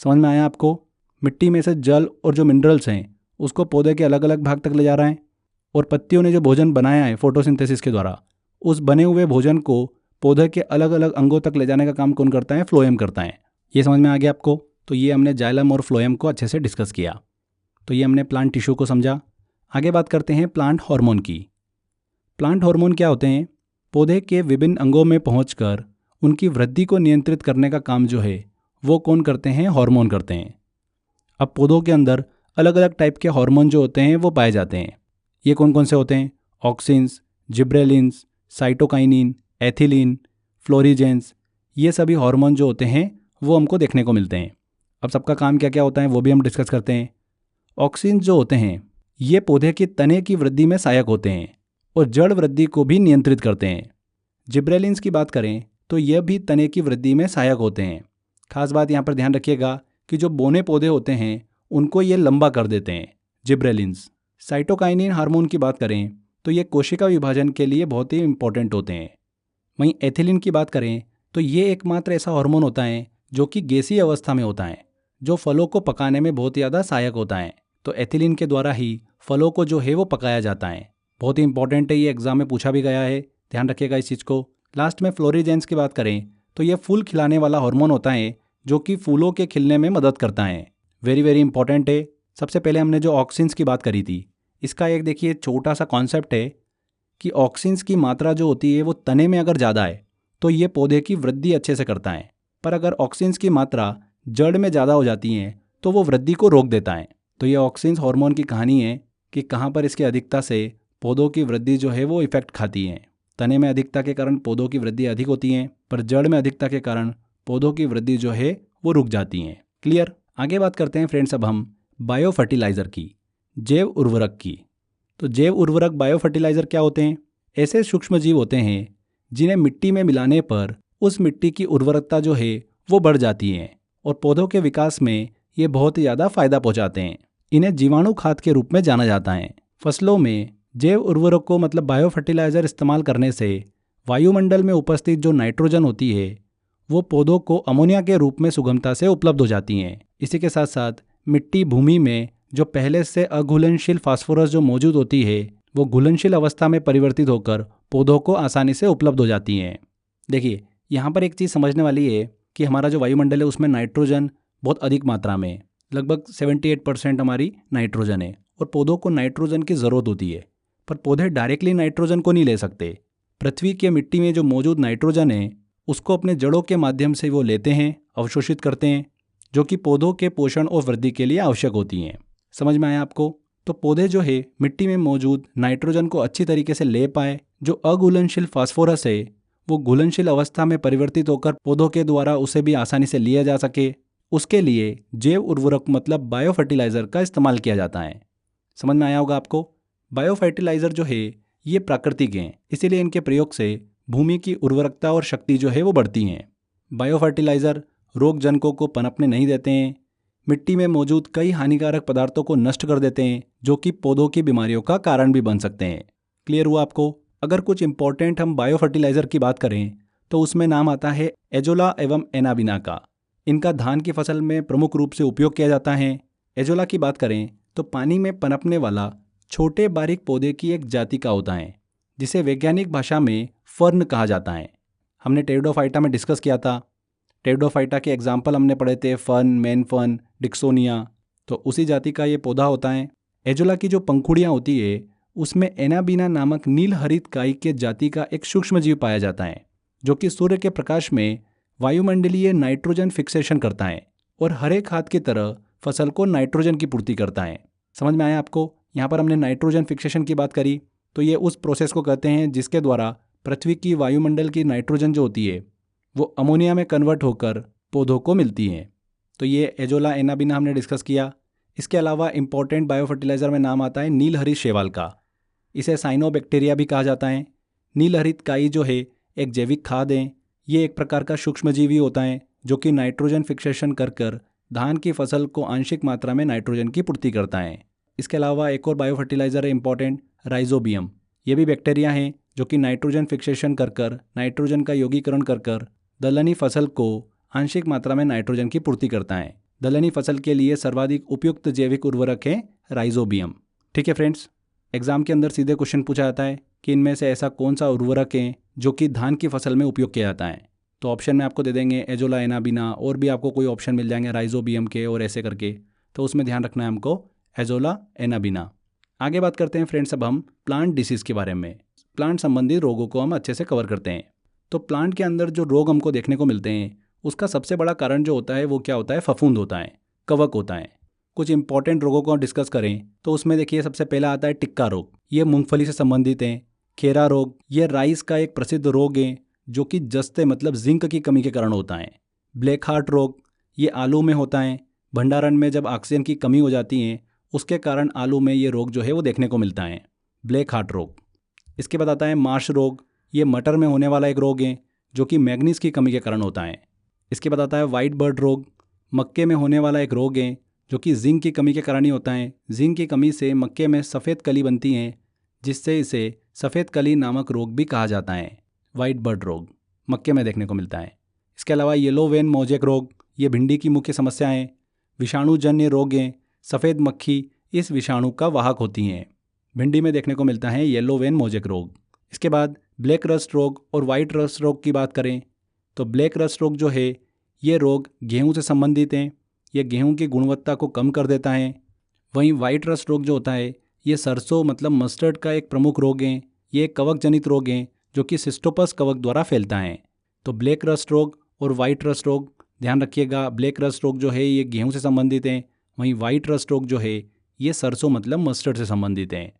समझ में आया आपको? मिट्टी में से जल और जो मिनरल्स हैं उसको पौधे के अलग अलग भाग तक ले जा रहा है, और पत्तियों ने जो भोजन बनाया है फोटोसिंथेसिस के द्वारा, उस बने हुए भोजन को पौधे के अलग अलग अंगों तक ले जाने का काम कौन करता है, फ्लोएम करता है। ये समझ में आ गया आपको? तो ये हमने जाइलम और फ्लोएम को अच्छे से डिस्कस किया। तो ये हमने प्लांट टिश्यू को समझा। आगे बात करते हैं प्लांट हार्मोन की। प्लांट हार्मोन क्या होते हैं? पौधे के विभिन्न अंगों में पहुंचकर उनकी वृद्धि को नियंत्रित करने का काम जो है वो कौन करते हैं? हार्मोन करते हैं। अब पौधों के अंदर अलग अलग टाइप के हार्मोन जो होते हैं वो पाए जाते हैं। ये कौन कौन से होते हैं? ऑक्सिन्स, जिब्रेलिन्स, साइटोकाइनिन, एथिलीन, फ्लोरीजेंस, ये सभी हार्मोन जो होते हैं वो हमको देखने को मिलते हैं। अब सबका काम क्या क्या होता है वो भी हम डिस्कस करते हैं। ऑक्सिन जो होते हैं ये पौधे के तने की वृद्धि में सहायक होते हैं और जड़ वृद्धि को भी नियंत्रित करते हैं। जिब्रेलिन्स की बात करें तो यह भी तने की वृद्धि में सहायक होते हैं। खास बात यहाँ पर ध्यान रखिएगा कि जो बोने पौधे होते हैं उनको ये लंबा कर देते हैं, जिब्रेलिन्स। साइटोकाइनिन हार्मोन की बात करें तो ये कोशिका विभाजन के लिए बहुत ही इंपॉर्टेंट होते हैं। वहीं एथिलीन की बात करें तो ये एकमात्र ऐसा हार्मोन होता है जो कि गैसीय अवस्था में होता है, जो फलों को पकाने में बहुत ज़्यादा सहायक होता है। तो एथिलीन के द्वारा ही फलों को जो है वो पकाया जाता है। बहुत ही इंपॉर्टेंट है, ये एग्जाम में पूछा भी गया है, ध्यान रखिएगा इस चीज़ को। लास्ट में फ्लोरीजेंस की बात करें तो ये फूल खिलाने वाला हार्मोन होता है जो कि फूलों के खिलने में मदद करता है। वेरी वेरी इंपॉर्टेंट है। सबसे पहले हमने जो ऑक्सिन्स की बात करी थी, इसका एक देखिए छोटा सा कॉन्सेप्ट है कि ऑक्सिन्स की मात्रा जो होती है वो तने में अगर ज़्यादा है तो ये पौधे की वृद्धि अच्छे से करता है, पर अगर ऑक्सिन्स की मात्रा जड़ में ज़्यादा हो जाती है तो वो वृद्धि को रोक देता है। तो ये ऑक्सिन्स हार्मोन की कहानी है कि कहाँ पर इसकी अधिकता से पौधों की वृद्धि जो है वो इफेक्ट खाती है। तने में अधिकता के कारण पौधों की वृद्धि अधिक होती है, पर जड़ में अधिकता के कारण पौधों की वृद्धि जो है वो रुक जाती है। क्लियर? आगे बात करते हैं फ्रेंड्स अब हम बायो फर्टिलाइज़र की, जैव उर्वरक की। तो जैव उर्वरक बायो फर्टिलाइज़र क्या होते हैं? ऐसे सूक्ष्म जीव होते हैं जिन्हें मिट्टी में मिलाने पर उस मिट्टी की उर्वरकता जो है वो बढ़ जाती है और पौधों के विकास में ये बहुत ही ज़्यादा फायदा पहुंचाते हैं। इन्हें जीवाणु खाद के रूप में जाना जाता है। फसलों में जैव उर्वरक को मतलब बायो फर्टिलाइज़र इस्तेमाल करने से वायुमंडल में उपस्थित जो नाइट्रोजन होती है वो पौधों को अमोनिया के रूप में सुगमता से उपलब्ध हो जाती हैं। इसी के साथ साथ मिट्टी भूमि में जो पहले से अघुलनशील फास्फोरस जो मौजूद होती है वो घुलनशील अवस्था में परिवर्तित होकर पौधों को आसानी से उपलब्ध हो जाती हैं। देखिए यहाँ पर एक चीज़ समझने वाली है कि हमारा जो वायुमंडल है उसमें नाइट्रोजन बहुत अधिक मात्रा में, लगभग 78% हमारी नाइट्रोजन है और पौधों को नाइट्रोजन की ज़रूरत होती है, पर पौधे डायरेक्टली नाइट्रोजन को नहीं ले सकते। पृथ्वी के मिट्टी में जो मौजूद नाइट्रोजन है उसको अपने जड़ों के माध्यम से वो लेते हैं, अवशोषित करते हैं, जो कि पौधों के पोषण और वृद्धि के लिए आवश्यक होती हैं। समझ में आया आपको? तो पौधे जो है मिट्टी में मौजूद नाइट्रोजन को अच्छी तरीके से ले पाए, जो अघुलनशील फास्फोरस है वो घुलनशील अवस्था में परिवर्तित होकर पौधों के द्वारा उसे भी आसानी से लिया जा सके, उसके लिए जैव उर्वरक मतलब बायो फर्टिलाइज़र का इस्तेमाल किया जाता है। समझ में आया होगा आपको? बायो फर्टिलाइज़र जो है ये प्राकृतिक हैं, इसीलिए इनके प्रयोग से भूमि की उर्वरकता और शक्ति जो है वो बढ़ती हैं। बायो फर्टिलाइज़र रोग जनकों को पनपने नहीं देते हैं, मिट्टी में मौजूद कई हानिकारक पदार्थों को नष्ट कर देते हैं जो कि पौधों की बीमारियों का कारण भी बन सकते हैं। क्लियर हुआ आपको? अगर कुछ इंपॉर्टेंट हम बायो फर्टिलाइज़र की बात करें तो उसमें नाम आता है एजोला एवं एनाबिना का। इनका धान की फसल में प्रमुख रूप से उपयोग किया जाता है। एजोला की बात करें तो पानी में पनपने वाला छोटे बारीक पौधे की एक जाति का होता है जिसे वैज्ञानिक भाषा में फर्न कहा जाता है। हमने टेरिडोफाइटा में डिस्कस किया था। टेरिडोफाइटा के एग्जाम्पल हमने पढ़े थे, फर्न, मेन फर्न, डिक्सोनिया, तो उसी जाति का ये पौधा होता है। एजोला की जो पंखुड़ियाँ होती है उसमें एनाबीना नामक नील हरित काई के जाति का एक सूक्ष्म जीव पाया जाता है जो कि सूर्य के प्रकाश में वायुमंडलीय नाइट्रोजन फिक्सेशन करता है और हरे खाद की तरह फसल को नाइट्रोजन की पूर्ति करता है। समझ में आया आपको? यहाँ पर हमने नाइट्रोजन फिक्सेशन की बात करी तो ये उस प्रोसेस को कहते हैं जिसके द्वारा पृथ्वी की वायुमंडल की नाइट्रोजन जो होती है वो अमोनिया में कन्वर्ट होकर पौधों को मिलती है। तो ये एजोला एनाबिना हमने डिस्कस किया। इसके अलावा इंपॉर्टेंट बायो फर्टिलाइज़र में नाम आता है नील हरित शैवाल का। इसे साइनोबैक्टीरिया भी कहा जाता है। नील हरित काई जो है एक जैविक खाद है। ये एक प्रकार का सूक्ष्मजीवी होता है जो कि नाइट्रोजन फिक्सेशन कर धान की फसल को आंशिक मात्रा में नाइट्रोजन की पूर्ति करता है। इसके अलावा एक और बायो फर्टिलाइज़र है इंपॉर्टेंट, राइजोबियम। ये भी बैक्टीरिया हैं जो कि नाइट्रोजन फिक्सेशन कर नाइट्रोजन का यौगीकरण कर दलहनी फसल को आंशिक मात्रा में नाइट्रोजन की पूर्ति करता है। दलहनी फसल के लिए सर्वाधिक उपयुक्त जैविक उर्वरक है राइजोबियम। ठीक है फ्रेंड्स, एग्जाम के अंदर सीधे क्वेश्चन पूछा जाता है कि इनमें से ऐसा कौन सा उर्वरक है जो कि धान की फसल में उपयोग किया जाता है। तो ऑप्शन में आपको दे देंगे एजोला एनाबिना, और भी आपको कोई ऑप्शन मिल जाएंगे राइजोबियम के और ऐसे करके, तो उसमें ध्यान रखना है हमको एजोला एनाबिना। आगे बात करते हैं फ्रेंड्स अब हम प्लांट डिसीज़ के बारे में। प्लांट संबंधित रोगों को हम अच्छे से कवर करते हैं। तो प्लांट के अंदर जो रोग हमको देखने को मिलते हैं उसका सबसे बड़ा कारण जो होता है वो क्या होता है, फफूंद होता है, कवक होता है। कुछ इंपॉर्टेंट रोगों को डिस्कस करें तो उसमें देखिए सबसे पहला आता है टिक्का रोग, ये मूंगफली से संबंधित है। खेरा रोग, ये राइस का एक प्रसिद्ध रोग है जो कि जस्ते मतलब जिंक की कमी के कारण होता है। ब्लैक हार्ट रोग, ये आलू में होता है। भंडारण में जब ऑक्सीजन की कमी हो जाती है उसके कारण आलू में ये रोग जो है वो देखने को मिलता है, ब्लैक हार्ट रोग। इसके बाद आता है मार्श रोग, ये मटर में होने वाला एक रोग है जो कि मैग्नीज की कमी के कारण होता है। इसके बाद आता है वाइट बर्ड रोग, मक्के में होने वाला एक रोग है जो कि जिंक की कमी के कारण ही होता है। जिंक की कमी से मक्के में सफ़ेद कली बनती है जिससे इसे सफ़ेद कली नामक रोग भी कहा जाता है। वाइट बर्ड रोग मक्के में देखने को मिलता है। इसके अलावा येलो वेन मोजेक रोग, ये भिंडी की मुख्य समस्या है। विषाणुजन्य रोग हैं, सफ़ेद मक्खी इस विषाणु का वाहक होती हैं। भिंडी में देखने को मिलता है येलो वेन मोजेक रोग। इसके बाद ब्लैक रस्ट रोग और वाइट रस्ट रोग की बात करें तो ब्लैक रस्ट रोग जो है ये रोग गेहूं से संबंधित हैं, ये गेहूं की गुणवत्ता को कम कर देता है। वहीं वाइट रस्ट रोग जो होता है ये सरसों मतलब मस्टर्ड का एक प्रमुख रोग है, ये एक कवक जनित रोग है जो कि सिस्टोपस कवक द्वारा फैलता है। तो ब्लैक रस्ट रोग और वाइट रस्ट रोग ध्यान रखिएगा, ब्लैक रस्ट रोग जो है ये गेहूं से संबंधित है, वहीं वाइट रस्ट रोग जो है ये सरसों मतलब मस्टर्ड से संबंधित है।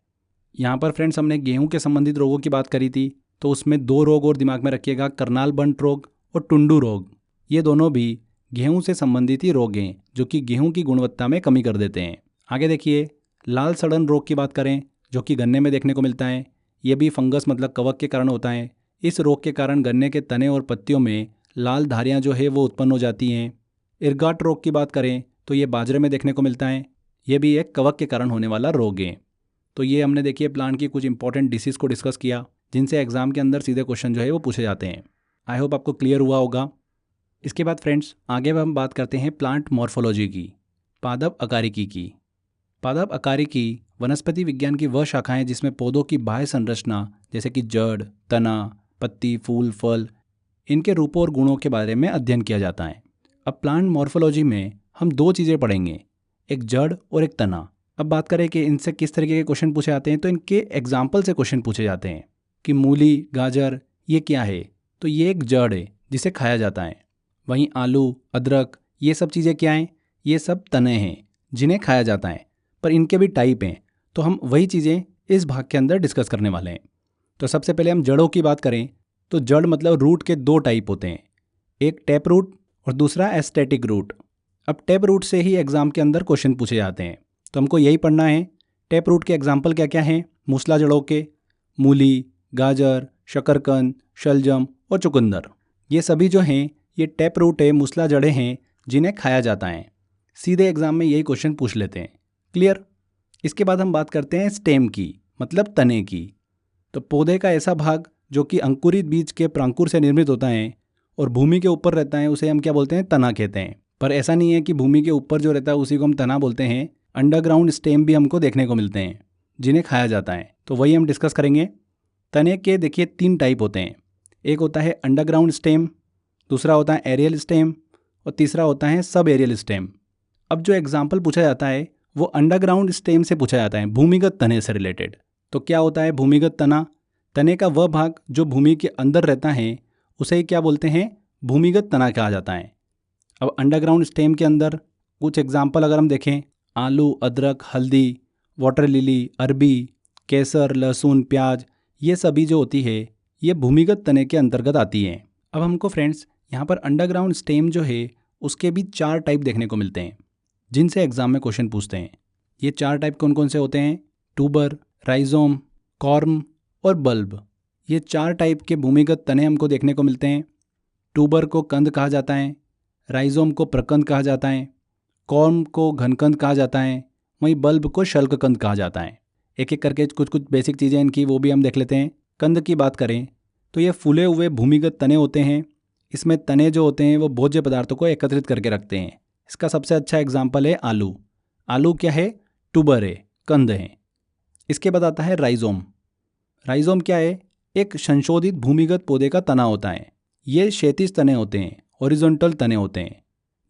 यहाँ पर फ्रेंड्स हमने गेहूं के संबंधित रोगों की बात करी थी तो उसमें दो रोग और दिमाग में रखिएगा, करनाल बंट रोग और टुंडू रोग। ये दोनों भी गेहूं से संबंधित ही रोग हैं जो कि गेहूं की गुणवत्ता में कमी कर देते हैं। आगे देखिए लाल सड़न रोग की बात करें जो कि गन्ने में देखने को मिलता है, ये भी फंगस मतलब कवक के कारण होता है। इस रोग के कारण गन्ने के तने और पत्तियों में लाल धारियाँ जो है वो उत्पन्न हो जाती हैं। इरगाट रोग की बात करें तो ये बाजरे में देखने को मिलता है, ये भी एक कवक के कारण होने वाला रोग है। तो ये हमने देखिए प्लांट की कुछ इंपॉर्टेंट डिसीज़ को डिस्कस किया जिनसे एग्जाम के अंदर सीधे क्वेश्चन जो है वो पूछे जाते हैं। आई होप आपको क्लियर हुआ होगा। इसके बाद फ्रेंड्स आगे हम बात करते हैं प्लांट मॉर्फोलॉजी की, पादप अकारिकी की। पादप अकारिकी वनस्पति विज्ञान की वह शाखा है जिसमें पौधों की बाह्य संरचना जैसे कि जड़, तना, पत्ती, फूल, फल, इनके रूपों और गुणों के बारे में अध्ययन किया जाता है। अब प्लांट मॉर्फोलॉजी में हम दो चीज़ें पढ़ेंगे, एक जड़ और एक तना। अब बात करें कि इनसे किस तरीके के क्वेश्चन पूछे जाते हैं तो इनके एग्जाम्पल से क्वेश्चन पूछे जाते हैं कि मूली, गाजर ये क्या है, तो ये एक जड़ है जिसे खाया जाता है। वहीं आलू, अदरक ये सब चीज़ें क्या हैं, ये सब तने हैं जिन्हें खाया जाता है, पर इनके भी टाइप हैं। तो हम वही चीज़ें इस भाग के अंदर डिस्कस करने वाले हैं। तो सबसे पहले हम जड़ों की बात करें तो जड़ मतलब रूट के दो टाइप होते हैं, एक टैप रूट और दूसरा एस्थेटिक रूट। अब टैप रूट से ही एग्जाम के अंदर क्वेश्चन पूछे जाते हैं तो हमको यही पढ़ना है। टैप रूट के एग्जाम्पल क्या क्या हैं, मूसला जड़ों के, मूली, गाजर, शकरकंद, शलजम और चुकंदर, ये सभी जो हैं ये टैप रूट है, मूसला जड़ें हैं जिन्हें खाया जाता है। सीधे एग्जाम में यही क्वेश्चन पूछ लेते हैं, क्लियर। इसके बाद हम बात करते हैं स्टेम की, मतलब तने की। तो पौधे का ऐसा भाग जो कि अंकुरित बीज के प्रांकुर से निर्मित होता है और भूमि के ऊपर रहता है उसे हम क्या बोलते हैं, तना कहते हैं। पर ऐसा नहीं है कि भूमि के ऊपर जो रहता है उसी को हम तना बोलते हैं, अंडरग्राउंड स्टेम भी हमको देखने को मिलते हैं जिन्हें खाया जाता है। तो वही हम डिस्कस करेंगे। तने के देखिए 3 टाइप होते हैं, एक होता है अंडरग्राउंड स्टेम, दूसरा होता है एरियल स्टेम और तीसरा होता है सब एरियल स्टेम। अब जो एग्जाम्पल पूछा जाता है वो अंडरग्राउंड स्टेम से पूछा जाता है, भूमिगत तने से रिलेटेड। तो क्या होता है भूमिगत तना, तने का वह भाग जो भूमि के अंदर रहता है उसे क्या बोलते हैं, भूमिगत तना कहा जाता है। अब अंडरग्राउंड स्टेम के अंदर कुछ एग्जाम्पल अगर हम देखें, आलू, अदरक, हल्दी, वाटर लिली, अरबी, केसर, लहसुन, प्याज, ये सभी जो होती है ये भूमिगत तने के अंतर्गत आती हैं। अब हमको फ्रेंड्स यहाँ पर अंडरग्राउंड स्टेम जो है उसके भी 4 टाइप देखने को मिलते हैं जिनसे एग्जाम में क्वेश्चन पूछते हैं। ये 4 टाइप कौन कौन से होते हैं, ट्यूबर, राइजोम, कॉर्म और बल्ब। ये 4 टाइप के भूमिगत तने हमको देखने को मिलते हैं। ट्यूबर को कंद कहा जाता है, राइजोम को प्रकंद कहा जाता है, कॉर्म को घनकंद कहा जाता है, वहीं बल्ब को शल्ककंद कहा जाता है। एक एक करके कुछ कुछ बेसिक चीज़ें इनकी वो भी हम देख लेते हैं। कंद की बात करें तो ये फूले हुए भूमिगत तने होते हैं। इसमें तने जो होते हैं वो भोज्य पदार्थों को एकत्रित करके रखते हैं। इसका सबसे अच्छा एग्जाम्पल है आलू। आलू क्या है, ट्यूबर है, कंद है। इसके बाद आता है राइजोम। राइजोम क्या है, एक संशोधित भूमिगत पौधे का तना होता है। ये क्षैतिज तने होते हैं, हॉरिजॉन्टल तने होते हैं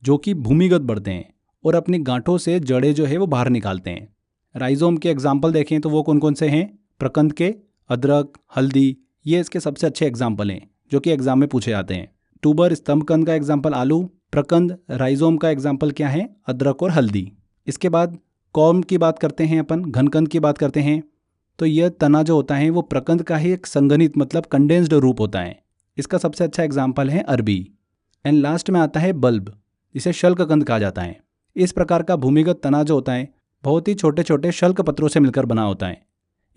जो कि भूमिगत बढ़ते हैं और अपनी गांठों से जड़ें जो है वो बाहर निकालते हैं। राइजोम के एग्जाम्पल देखें तो वो कौन कौन से हैं, प्रकंद के अदरक, हल्दी, ये इसके सबसे अच्छे एग्जाम्पल हैं जो कि एग्जाम में पूछे जाते हैं। ट्यूबर स्तंभकंद का एग्जाम्पल आलू, प्रकंद राइजोम का एग्जाम्पल क्या है, अदरक और हल्दी। इसके बाद कॉर्म की बात करते हैं अपन, घनकंद की बात करते हैं। तो यह तना जो होता है वो प्रकंद का ही एक संघनित मतलब कंडेंस्ड रूप होता है। इसका सबसे अच्छा एग्जाम्पल है अरबी। एंड लास्ट में आता है बल्ब, जिसे शल्ककंद कहा जाता है। इस प्रकार का भूमिगत तना जो होता है बहुत ही छोटे छोटे शल्क पत्रों से मिलकर बना होता है।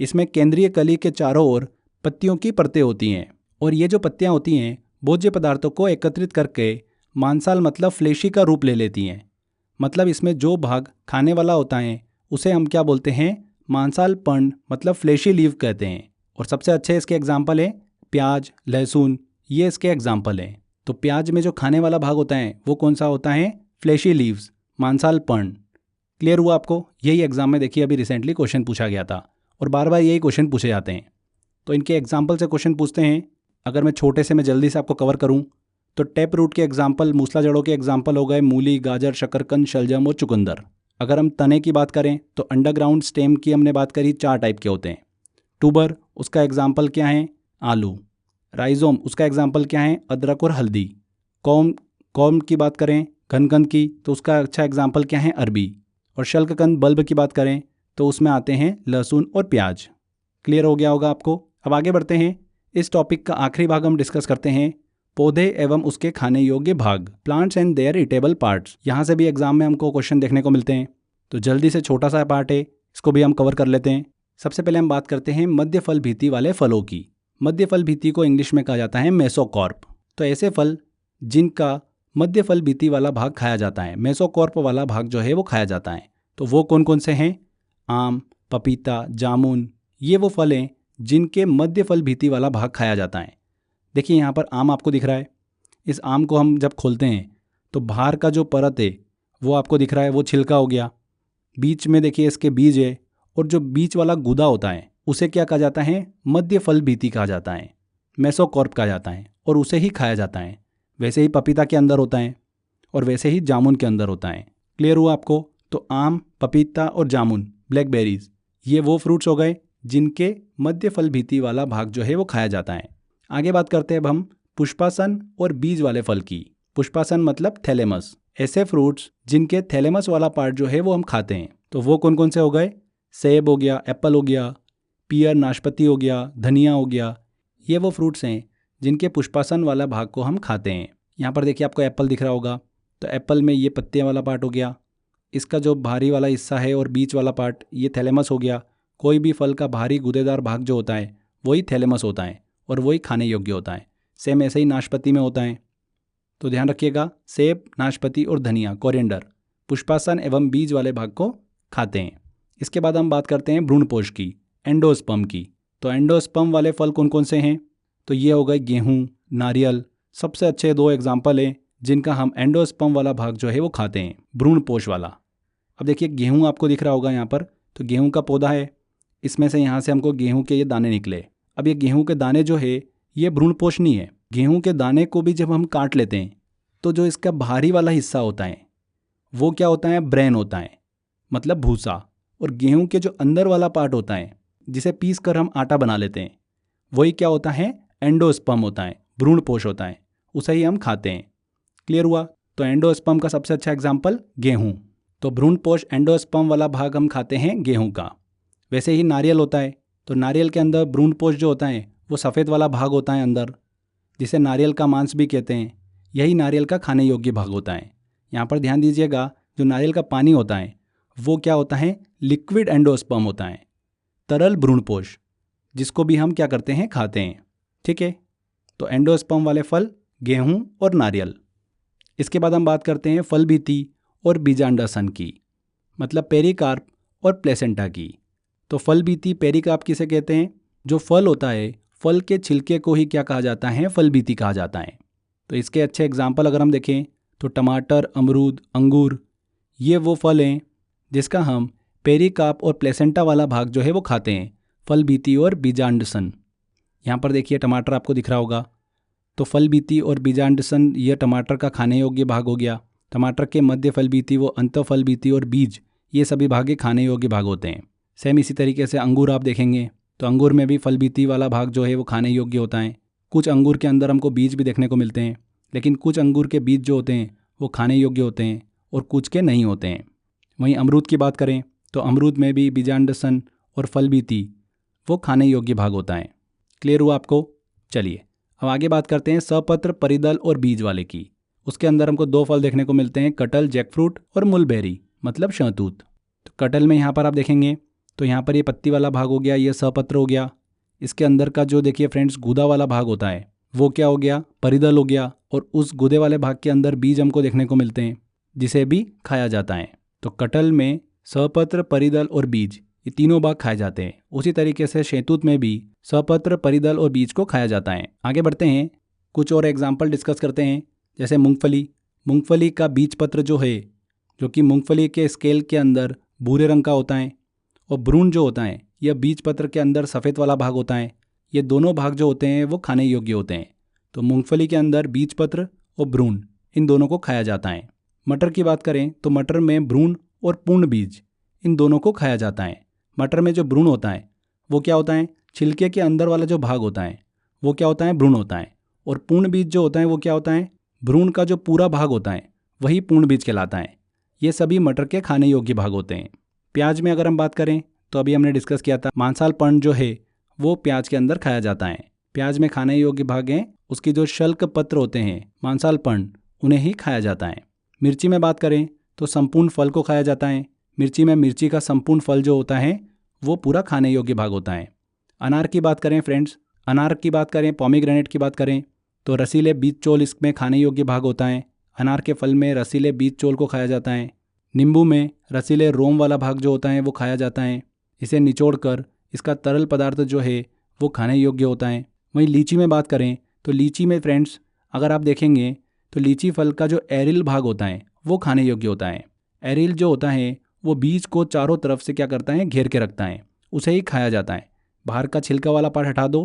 इसमें केंद्रीय कली के चारों ओर पत्तियों की परतें होती हैं और ये जो पत्तियां होती हैं भोज्य पदार्थों को एकत्रित करके मांसाल मतलब फ्लेशी का रूप ले लेती हैं। मतलब इसमें जो भाग खाने वाला होता है उसे हम क्या बोलते हैं, मांसाल पर्ण मतलब फ्लेशी लीव कहते हैं। और सबसे अच्छे इसके एग्जाम्पल है प्याज, लहसुन, ये इसके एग्जाम्पल हैं। तो प्याज में जो खाने वाला भाग होता है वो कौन सा होता है, फ्लेशी लीव्स, मांसाल पर्ण। क्लियर हुआ आपको? यही एग्जाम में देखिए अभी रिसेंटली क्वेश्चन पूछा गया था और बार बार यही क्वेश्चन पूछे जाते हैं। तो इनके एग्जाम्पल से क्वेश्चन पूछते हैं। अगर मैं छोटे से मैं जल्दी से आपको कवर करूं तो टैप रूट के एग्जाम्पल, मूसला जड़ों के एग्जाम्पल हो गए मूली, गाजर, शकरकंद, शलजम और चुकंदर। अगर हम तने की बात करें तो अंडरग्राउंड स्टेम की हमने बात करी, 4 टाइप के होते हैं। ट्यूबर, उसका एग्जाम्पल क्या है, आलू। राइजोम, उसका एग्जाम्पल क्या है, अदरक और हल्दी। कॉर्म की बात करें घनकंद की तो उसका अच्छा एग्जाम्पल क्या है, अरबी। और शल्ककंद बल्ब की बात करें तो उसमें आते हैं लहसुन और प्याज। क्लियर हो गया होगा आपको? अब आगे बढ़ते हैं। इस टॉपिक का आखिरी भाग हम डिस्कस करते हैं, पौधे एवं उसके खाने योग्य भाग, plants and their edible parts. यहाँ से भी एग्जाम में हमको क्वेश्चन देखने को मिलते हैं। तो जल्दी से छोटा सा पार्ट है, इसको भी हम कवर कर लेते हैं। सबसे पहले हम बात करते हैं मध्य फल भीति वाले फलों की। मध्य फल भीति को इंग्लिश में कहा जाता है मेसोकॉर्प। तो ऐसे फल जिनका मध्य फल भीति वाला भाग खाया जाता है, मेसोकॉर्प वाला भाग जो है वो खाया जाता है। तो वो कौन कौन से हैं, आम, पपीता, जामुन, ये वो फल हैं जिनके मध्य फल भीति वाला भाग खाया जाता है। देखिए यहाँ पर आम आपको दिख रहा है। इस आम को हम जब खोलते हैं तो बाहर का जो परत है वो आपको दिख रहा है, वो छिलका हो गया। बीच में देखिए इसके बीज है और जो बीच वाला गुदा होता है उसे क्या कहा जाता है, मध्य फल भीति कहा जाता है, मेसोकॉर्प कहा जाता है और उसे ही खाया जाता है। वैसे ही पपीता के अंदर होता है और वैसे ही जामुन के अंदर होता है। क्लियर हुआ आपको? तो आम, पपीता और जामुन, ब्लैकबेरीज, ये वो फ्रूट्स हो गए जिनके मध्य फल भीति वाला भाग जो है वो खाया जाता है। आगे बात करते हैं अब हम पुष्पासन और बीज वाले फल की। पुष्पासन मतलब थैलेमस, ऐसे फ्रूट्स जिनके थैलेमस वाला पार्ट जो है वो हम खाते हैं। तो वो कौन कौन से हो गए, सेब हो गया, एप्पल हो गया, पियर नाशपाती हो गया, धनिया हो गया। ये वो फ्रूट्स हैं जिनके पुष्पासन वाला भाग को हम खाते हैं। यहाँ पर देखिए आपको एप्पल दिख रहा होगा। तो एप्पल में ये पत्तियाँ वाला पार्ट हो गया, इसका जो भारी वाला हिस्सा है और बीच वाला पार्ट ये थैलेमस हो गया। कोई भी फल का भारी गूदेदार भाग जो होता है वही थैलेमस होता है और वही खाने योग्य होता है। सेम ऐसे ही नाशपाती में होता है। तो ध्यान रखिएगा, सेब, नाशपाती और धनिया, कोरिएंडर, पुष्पासन एवं बीज वाले भाग को खाते हैं। इसके बाद हम बात करते हैं भ्रूणपोष की, एंडोस्पर्म की। तो एंडोस्पर्म वाले फल कौन कौन से हैं? तो ये हो गए गेहूँ, नारियल, सबसे अच्छे 2 एग्जाम्पल हैं जिनका हम एंडोस्पर्म वाला भाग जो है वो खाते हैं, भ्रूणपोष वाला। अब देखिए गेहूँ आपको दिख रहा होगा यहाँ पर। तो गेहूँ का पौधा है, इसमें से यहाँ से हमको गेहूँ के ये दाने निकले। अब ये गेहूँ के दाने जो है ये भ्रूणपोष नहीं है। गेहूँ के दाने को भी जब हम काट लेते हैं तो जो इसका भारी वाला हिस्सा होता है वो क्या होता है, ब्रेन होता है, मतलब भूसा। और गेहूँ के जो अंदर वाला पार्ट होता है जिसे पीस कर हम आटा बना लेते हैं वही क्या होता है, एंडोस्पर्म होता है, भ्रूणपोष होता है, उसे ही हम खाते हैं। क्लियर हुआ? तो एंडोस्पर्म का सबसे अच्छा एग्जाम्पल गेहूँ। तो भ्रूणपोष एंडोस्पर्म वाला भाग हम खाते हैं गेहूँ का। वैसे ही नारियल होता है। तो नारियल के अंदर भ्रूणपोष जो होता है वो सफ़ेद वाला भाग होता है अंदर, जिसे नारियल का मांस भी कहते हैं। यही नारियल का खाने योग्य भाग होता है। यहाँ पर ध्यान दीजिएगा, जो नारियल का पानी होता है वो क्या होता है, लिक्विड एंडोस्पर्म होता है, तरल भ्रूणपोष, जिसको भी हम क्या करते हैं, खाते हैं। ठीक है? तो एंडोस्पर्म वाले फल गेहूँ और नारियल। इसके बाद हम बात करते हैं फल भीति और बीजांडासन की, मतलब पेरिकार्प और प्लेसेंटा की। तो फल भीति, पेरिकार्प किसे कहते हैं? जो फल होता है, फल के छिलके को ही क्या कहा जाता है, फल भीति कहा जाता है। तो इसके अच्छे एग्जाम्पल अगर हम देखें तो टमाटर, अमरूद, अंगूर, ये वो फल हैं जिसका हम पेरिकार्प और प्लेसेंटा वाला भाग जो है वो खाते हैं, फल भीति और बीजांडसन। यहाँ पर देखिए टमाटर आपको दिख रहा होगा। तो फल भीति और बीजांडसन यह टमाटर का खाने योग्य भाग हो गया। टमाटर के मध्य फल भीति, वो अंत फल भीति और बीज, ये सभी भाग खाने योग्य भाग होते हैं। सेम इसी तरीके से अंगूर आप देखेंगे तो अंगूर में भी फल बीती वाला भाग जो है वो खाने योग्य होता है। कुछ अंगूर के अंदर हमको बीज भी देखने को मिलते हैं, लेकिन कुछ अंगूर के बीज जो होते हैं वो खाने योग्य होते हैं और कुछ के नहीं होते हैं। वहीं अमरूद की बात करें तो अमरूद में भी बीजांडसन और फल बीती वो खाने योग्य भाग होता है। क्लियर हुआ आपको? चलिए अब आगे बात करते हैं सपत्र, परिदल और बीज वाले की। उसके अंदर हमको 2 फल देखने को मिलते हैं, कटहल, जैकफ्रूट और मुलबेरी मतलब शहतूत। तो कटहल में यहाँ पर आप देखेंगे तो यहाँ पर ये पत्ती वाला भाग हो गया, ये सपत्र हो गया। इसके अंदर का जो देखिए फ्रेंड्स गूदा वाला भाग होता है वो क्या हो गया, परिदल हो गया। और उस गूदे वाले भाग के अंदर बीज हमको देखने को मिलते हैं जिसे भी खाया जाता है। तो कटहल में सपत्र, परिदल और बीज ये तीनों भाग खाए जाते हैं। उसी तरीके से शहतूत में भी सपत्र, परिदल और बीज को खाया जाता है। आगे बढ़ते हैं, कुछ और एग्जाम्पल डिस्कस करते हैं। जैसे मूंगफली का बीज पत्र जो है, जो कि मूंगफली के स्केल के अंदर भूरे रंग का होता है, और भ्रूण जो होता है यह बीज पत्र के अंदर सफ़ेद वाला भाग होता है। ये दोनों भाग जो होते हैं वो खाने योग्य होते हैं। तो मूंगफली के अंदर बीज पत्र और भ्रूण इन दोनों को खाया जाता है। मटर की बात करें तो मटर में भ्रूण और पूर्ण बीज इन दोनों को खाया जाता है। मटर में जो भ्रूण होता है वो क्या होता है, छिलके के अंदर वाला जो भाग होता है वो क्या होता है, भ्रूण होता है। और पूर्ण बीज जो होता है वो क्या होता है, भ्रूण का जो पूरा भाग होता है वही पूर्ण बीज कहलाता है। ये सभी मटर के खाने योग्य भाग होते हैं। प्याज में अगर हम बात करें तो अभी हमने डिस्कस किया था, मांसाल पर्ण जो है वो प्याज के अंदर खाया जाता है। प्याज में खाने योग्य भाग हैं उसकी जो शल्क पत्र होते हैं, मांसाल पर्ण, उन्हें ही खाया जाता है। मिर्ची में बात करें तो संपूर्ण फल को खाया जाता है। मिर्ची में मिर्ची का संपूर्ण फल जो होता है वो पूरा खाने योग्य भाग होता है। अनार की बात करें फ्रेंड्स, अनार की बात करें, पोमीग्रेनेट की बात करें तो रसीले बीज चोल इसमें खाने योग्य भाग होता है। अनार के फल में रसीले बीज चोल को खाया जाता है। नींबू में रसीले रोम वाला भाग जो होता है वो खाया जाता है। इसे निचोड़कर इसका तरल पदार्थ जो है वो खाने योग्य होता है। वहीं लीची में बात करें तो लीची में फ्रेंड्स अगर आप देखेंगे तो लीची फल का जो एरिल भाग होता है वो खाने योग्य होता है। एरिल जो होता है वो बीज को चारों तरफ से क्या करता है, घेर के रखता है, उसे ही खाया जाता है। बाहर का छिलका वाला पार्ट हटा दो,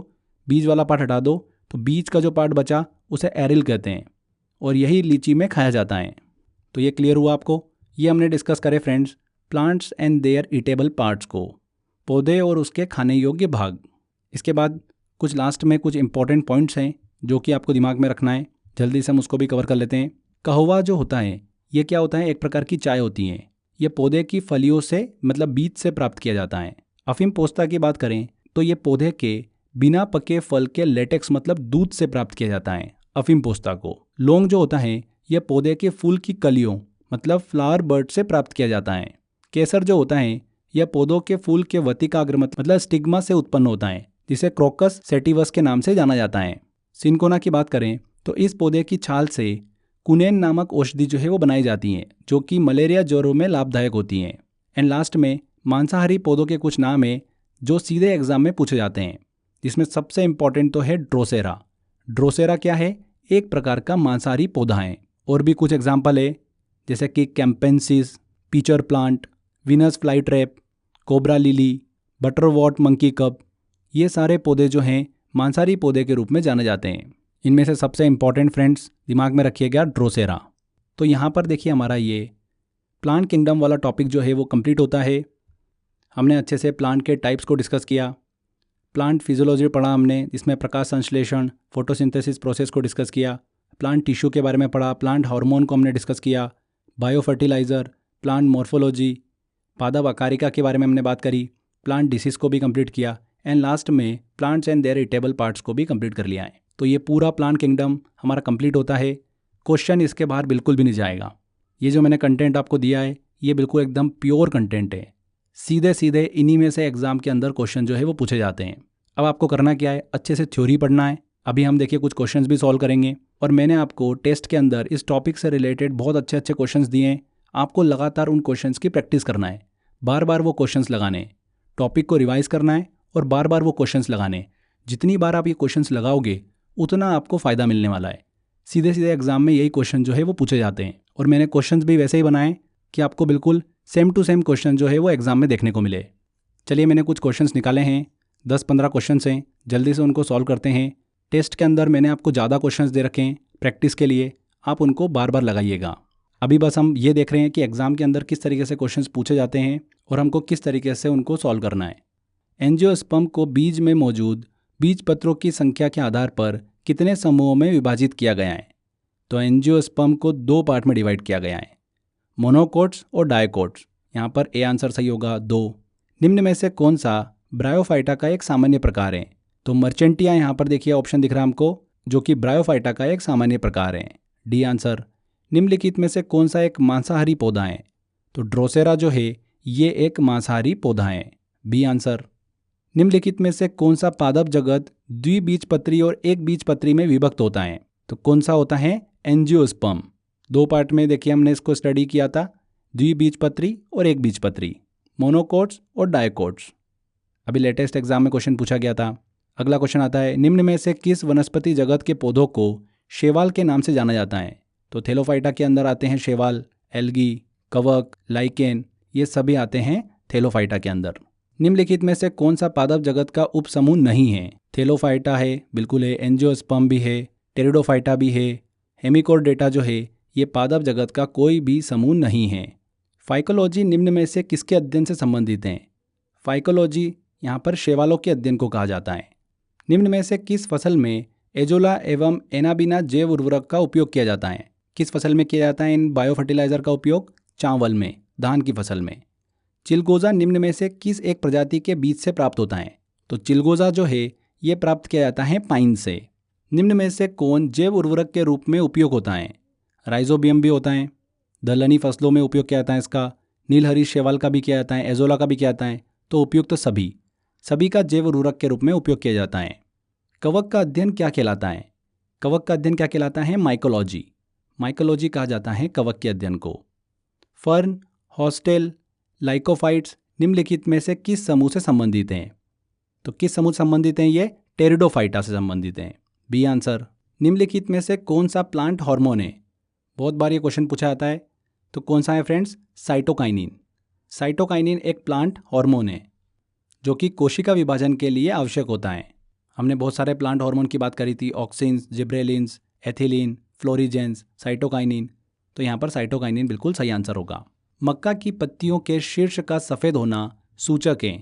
बीज वाला पार्ट हटा दो, तो बीज का जो पार्ट बचा उसे एरिल कहते हैं और यही लीची में खाया जाता है। तो ये क्लियर हुआ आपको? ये हमने डिस्कस करे friends plants and their edible parts को, पौधे और उसके खाने योग्य भाग। इसके बाद कुछ लास्ट में कुछ इंपॉर्टेंट पॉइंट्स हैं जो कि आपको दिमाग में रखना है, जल्दी से हम उसको भी कवर कर लेते हैं। कहवा जो होता है ये क्या होता है, एक प्रकार की चाय होती है। ये पौधे की फलियों से मतलब बीज से प्राप्त किया जाता है। अफीम पोस्ता की बात करें तो ये पौधे के बिना पके फल के लेटेक्स मतलब दूध से प्राप्त किया जाता है अफीम पोस्ता को। लौंग जो होता है यह पौधे के फूल की कलियों मतलब फ्लावर बर्ड से प्राप्त किया जाता है। केसर जो होता है यह पौधों के फूल के वतिकाग्र मतलब स्टिग्मा से उत्पन्न होता है, जिसे क्रोकस सेटिवस के नाम से जाना जाता है। सिनकोना की बात करें तो इस पौधे की छाल से कुनेन नामक औषधि जो है वो बनाई जाती हैं, जो कि मलेरिया ज्वरों में लाभदायक होती हैं। एंड लास्ट में मांसाहारी पौधों के कुछ नाम है जो सीधे एग्जाम में पूछे जाते हैं, जिसमें सबसे इंपॉर्टेंट तो है ड्रोसेरा। ड्रोसेरा क्या है, एक प्रकार का मांसाहारी पौधा है। और भी कुछ एग्जाम्पल है जैसे कि कैम्पेंसिस, pitcher plant, Venus fly trap, cobra lily, butterwort monkey cup, ये सारे पौधे जो हैं मांसाहारी पौधे के रूप में जाने जाते हैं। इनमें से सबसे इंपॉर्टेंट फ्रेंड्स दिमाग में रखिएगा ड्रोसेरा। तो यहाँ पर देखिए हमारा ये प्लांट किंगडम वाला टॉपिक जो है वो कंप्लीट होता है। हमने अच्छे से प्लांट के टाइप्स को डिस्कस किया, प्लांट फिजियोलॉजी पढ़ा हमने, जिसमें प्रकाश संश्लेषण, फोटोसिंथेसिस प्रोसेस को डिस्कस किया, प्लांट टिश्यू के बारे में पढ़ा, प्लांट हार्मोन को हमने डिस्कस किया, बायो फर्टिलाइज़र, प्लांट मॉर्फोलॉजी, पादप आकारिका के बारे में हमने बात करी, प्लांट डिसीज़ को भी कंप्लीट किया, एंड लास्ट में plants and their edible parts को भी कंप्लीट कर लिया है। तो ये पूरा प्लांट किंगडम हमारा कंप्लीट होता है। क्वेश्चन इसके बाहर बिल्कुल भी नहीं जाएगा। ये जो मैंने कंटेंट आपको दिया है ये बिल्कुल एकदम प्योर कंटेंट है। सीधे सीधे इन्हीं में से एग्जाम के अंदर क्वेश्चन जो है वो पूछे जाते हैं। अब आपको करना क्या है, अच्छे से थ्योरी पढ़ना है। अभी हम देखिए कुछ क्वेश्चंस भी सॉल्व करेंगे, और मैंने आपको टेस्ट के अंदर इस टॉपिक से रिलेटेड बहुत अच्छे अच्छे क्वेश्चंस दिए हैं। आपको लगातार उन क्वेश्चंस की प्रैक्टिस करना है, बार बार वो क्वेश्चंस लगाने, टॉपिक को रिवाइज करना है और बार बार वो क्वेश्चंस लगाने। जितनी बार आप ये क्वेश्चंस लगाओगे उतना आपको फ़ायदा मिलने वाला है। सीधे सीधे एग्जाम में यही क्वेश्चन जो है वो पूछे जाते हैं, और मैंने क्वेश्चंस भी वैसे ही बनाए कि आपको बिल्कुल सेम टू सेम क्वेश्चन जो है वो एग्जाम में देखने को मिले। चलिए मैंने कुछ क्वेश्चंस निकाले हैं, 10-15 क्वेश्चंस हैं, जल्दी से उनको सॉल्व करते हैं। टेस्ट के अंदर मैंने आपको ज़्यादा क्वेश्चंस दे रखे हैं प्रैक्टिस के लिए, आप उनको बार बार लगाइएगा। अभी बस हम ये देख रहे हैं कि एग्ज़ाम के अंदर किस तरीके से क्वेश्चंस पूछे जाते हैं और हमको किस तरीके से उनको सॉल्व करना है। एंजियोस्पर्म को बीज में मौजूद बीज पत्रों की संख्या के आधार पर कितने समूहों में विभाजित किया गया है? तो एंजियोस्पर्म को 2 पार्ट में डिवाइड किया गया है, मोनोकोट्स और डायकोट्स। यहाँ पर ए आंसर सही होगा 2। निम्न में से कौन सा ब्रायोफाइटा का एक सामान्य प्रकार है? तो मर्चेंटिया यहाँ पर देखिए ऑप्शन दिख रहा है हमको, जो कि ब्रायोफाइटा का एक सामान्य प्रकार है, डी आंसर। निम्नलिखित में से कौन सा एक मांसाहारी पौधा है? तो ड्रोसेरा जो है ये एक मांसाहारी पौधा है, बी आंसर। निम्नलिखित में से कौन सा पादप जगत द्विबीजपत्री और एक बीजपत्री में विभक्त होता है? तो कौन सा होता है? एंजियोस्पर्म। 2 पार्ट में देखिए हमने इसको स्टडी किया था, द्विबीजपत्री और एक बीजपत्री, मोनोकोट्स और डायकोट्स। अभी लेटेस्ट एग्जाम में क्वेश्चन पूछा गया था। अगला क्वेश्चन आता है, निम्न में से किस वनस्पति जगत के पौधों को शैवाल के नाम से जाना जाता है? तो थैलोफाइटा के अंदर आते हैं शैवाल, एल्गी, कवक, लाइकेन, ये सभी आते हैं थैलोफाइटा के अंदर। निम्नलिखित में से कौन सा पादप जगत का उपसमूह नहीं है? थैलोफाइटा है, बिल्कुल है, एंजियोस्पर्म भी है, टेरिडोफाइटा भी है, हेमिकोर्डेटा जो है ये पादप जगत का कोई भी समूह नहीं है। फाइकोलॉजी निम्न में से किसके अध्ययन से संबंधित है? फाइकोलॉजी यहाँ पर शैवालों के अध्ययन को कहा जाता है। निम्न में से किस फसल में एजोला एवं एनाबिना जैव उर्वरक का उपयोग किया जाता है? किस फसल में किया जाता है इन बायो फर्टिलाइजर का उपयोग? चावल में, धान की फसल में। चिलगोजा निम्न में से किस एक प्रजाति के बीज से प्राप्त होता है? तो चिलगोजा जो है ये प्राप्त किया जाता है पाइन से। निम्न में से कौन जैव उर्वरक के रूप में उपयोग होता है? राइजोबियम भी होता है, दलहनी फसलों में उपयोग किया जाता है इसका, नीलहरी शैवाल का भी किया जाता है, एजोला का भी किया जाता है। तो उपयुक्त तो सभी का जैव उर्वरक के रूप में उपयोग किया जाता है। कवक का अध्ययन क्या कहलाता है? कवक का अध्ययन क्या कहलाता है? माइकोलॉजी। माइकोलॉजी कहा जाता है कवक के अध्ययन को। फर्न, हॉस्टेल, लाइकोफाइट्स निम्नलिखित में से किस समूह से संबंधित हैं? तो किस समूह से संबंधित हैं ये? टेरिडोफाइटा से संबंधित हैं, बी आंसर। निम्नलिखित में से कौन सा प्लांट हार्मोन है? बहुत बार ये क्वेश्चन पूछा जाता है, तो कौन सा है फ्रेंड्स? साइटोकाइनिन। साइटोकाइनिन एक प्लांट हार्मोन है जो कि कोशिका विभाजन के लिए आवश्यक होता है। हमने बहुत सारे प्लांट हार्मोन की बात करी थी, ऑक्सिन्स, जिब्रेलिन्स, एथिलीन, फ्लोरीजेंस, साइटोकाइनिन। तो यहाँ पर साइटोकाइनिन बिल्कुल सही आंसर होगा। मक्का की पत्तियों के शीर्ष का सफ़ेद होना सूचक है,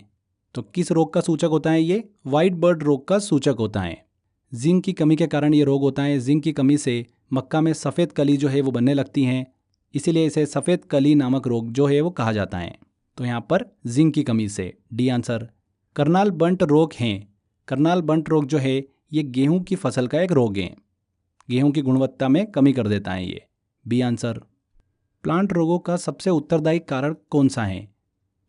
तो किस रोग का सूचक होता है ये? वाइट बर्ड रोग का सूचक होता है। जिंक की कमी के कारण ये रोग होता है। जिंक की कमी से मक्का में सफ़ेद कली जो है वो बनने लगती हैं, इसीलिए इसे सफ़ेद कली नामक रोग जो है वो कहा जाता है। तो यहाँ पर जिंक की कमी से, डी आंसर। करनाल बंट रोग हैं। करनाल बंट रोग जो है ये गेहूं की फसल का एक रोग है, गेहूं की गुणवत्ता में कमी कर देता है ये, बी आंसर। प्लांट रोगों का सबसे उत्तरदायी कारक कौन सा है?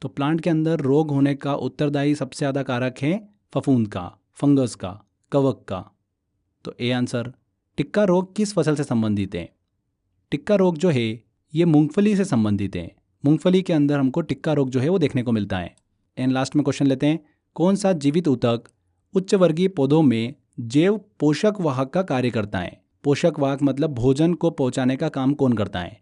तो प्लांट के अंदर रोग होने का उत्तरदायी सबसे ज़्यादा कारक है फफूंद का, फंगस का, कवक का। तो ए आंसर। टिक्का रोग किस फसल से संबंधित है? टिक्का रोग जो है ये मूंगफली से संबंधित है। मूंगफली के अंदर हमको टिक्का रोग जो है वो देखने को मिलता है। एंड लास्ट में क्वेश्चन लेते हैं, कौन सा जीवित ऊतक उच्च वर्गीय पौधों में जैव पोषक वाहक का कार्य करता है? पोषक वाहक मतलब भोजन को पहुंचाने का काम कौन करता है?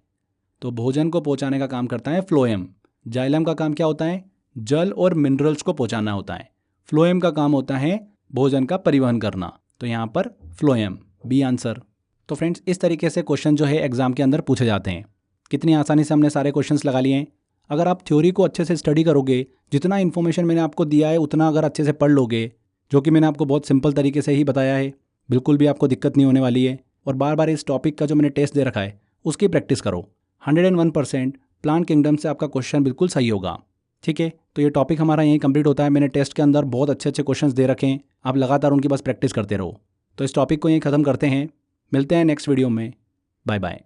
तो भोजन को पहुंचाने का काम करता है फ्लोएम। जाइलम का काम क्या होता है? जल और मिनरल्स को पहुंचाना होता है। फ्लोएम का काम होता है भोजन का परिवहन करना। तो यहाँ पर फ्लोएम, बी आंसर। तो फ्रेंड्स इस तरीके से क्वेश्चन जो है एग्जाम के अंदर पूछे जाते हैं। कितनी आसानी से हमने सारे क्वेश्चंस लगा लिए हैं। अगर आप थ्योरी को अच्छे से स्टडी करोगे, जितना इन्फॉर्मेशन मैंने आपको दिया है उतना अगर अच्छे से पढ़ लोगे, जो कि मैंने आपको बहुत सिंपल तरीके से ही बताया है, बिल्कुल भी आपको दिक्कत नहीं होने वाली है। और बार बार इस टॉपिक का जो मैंने टेस्ट दे रखा है उसकी प्रैक्टिस करो। 101% प्लांट किंगडम से आपका क्वेश्चन बिल्कुल सही होगा। ठीक है, तो ये टॉपिक हमारा यहीं कंप्लीट होता है। मैंने टेस्ट के अंदर बहुत अच्छे अच्छे क्वेश्चंस दे रखे हैं, आप लगातार उनकी बस प्रैक्टिस करते रहो। तो इस टॉपिक को यहीं ख़त्म करते हैं, मिलते हैं नेक्स्ट वीडियो में। Bye bye.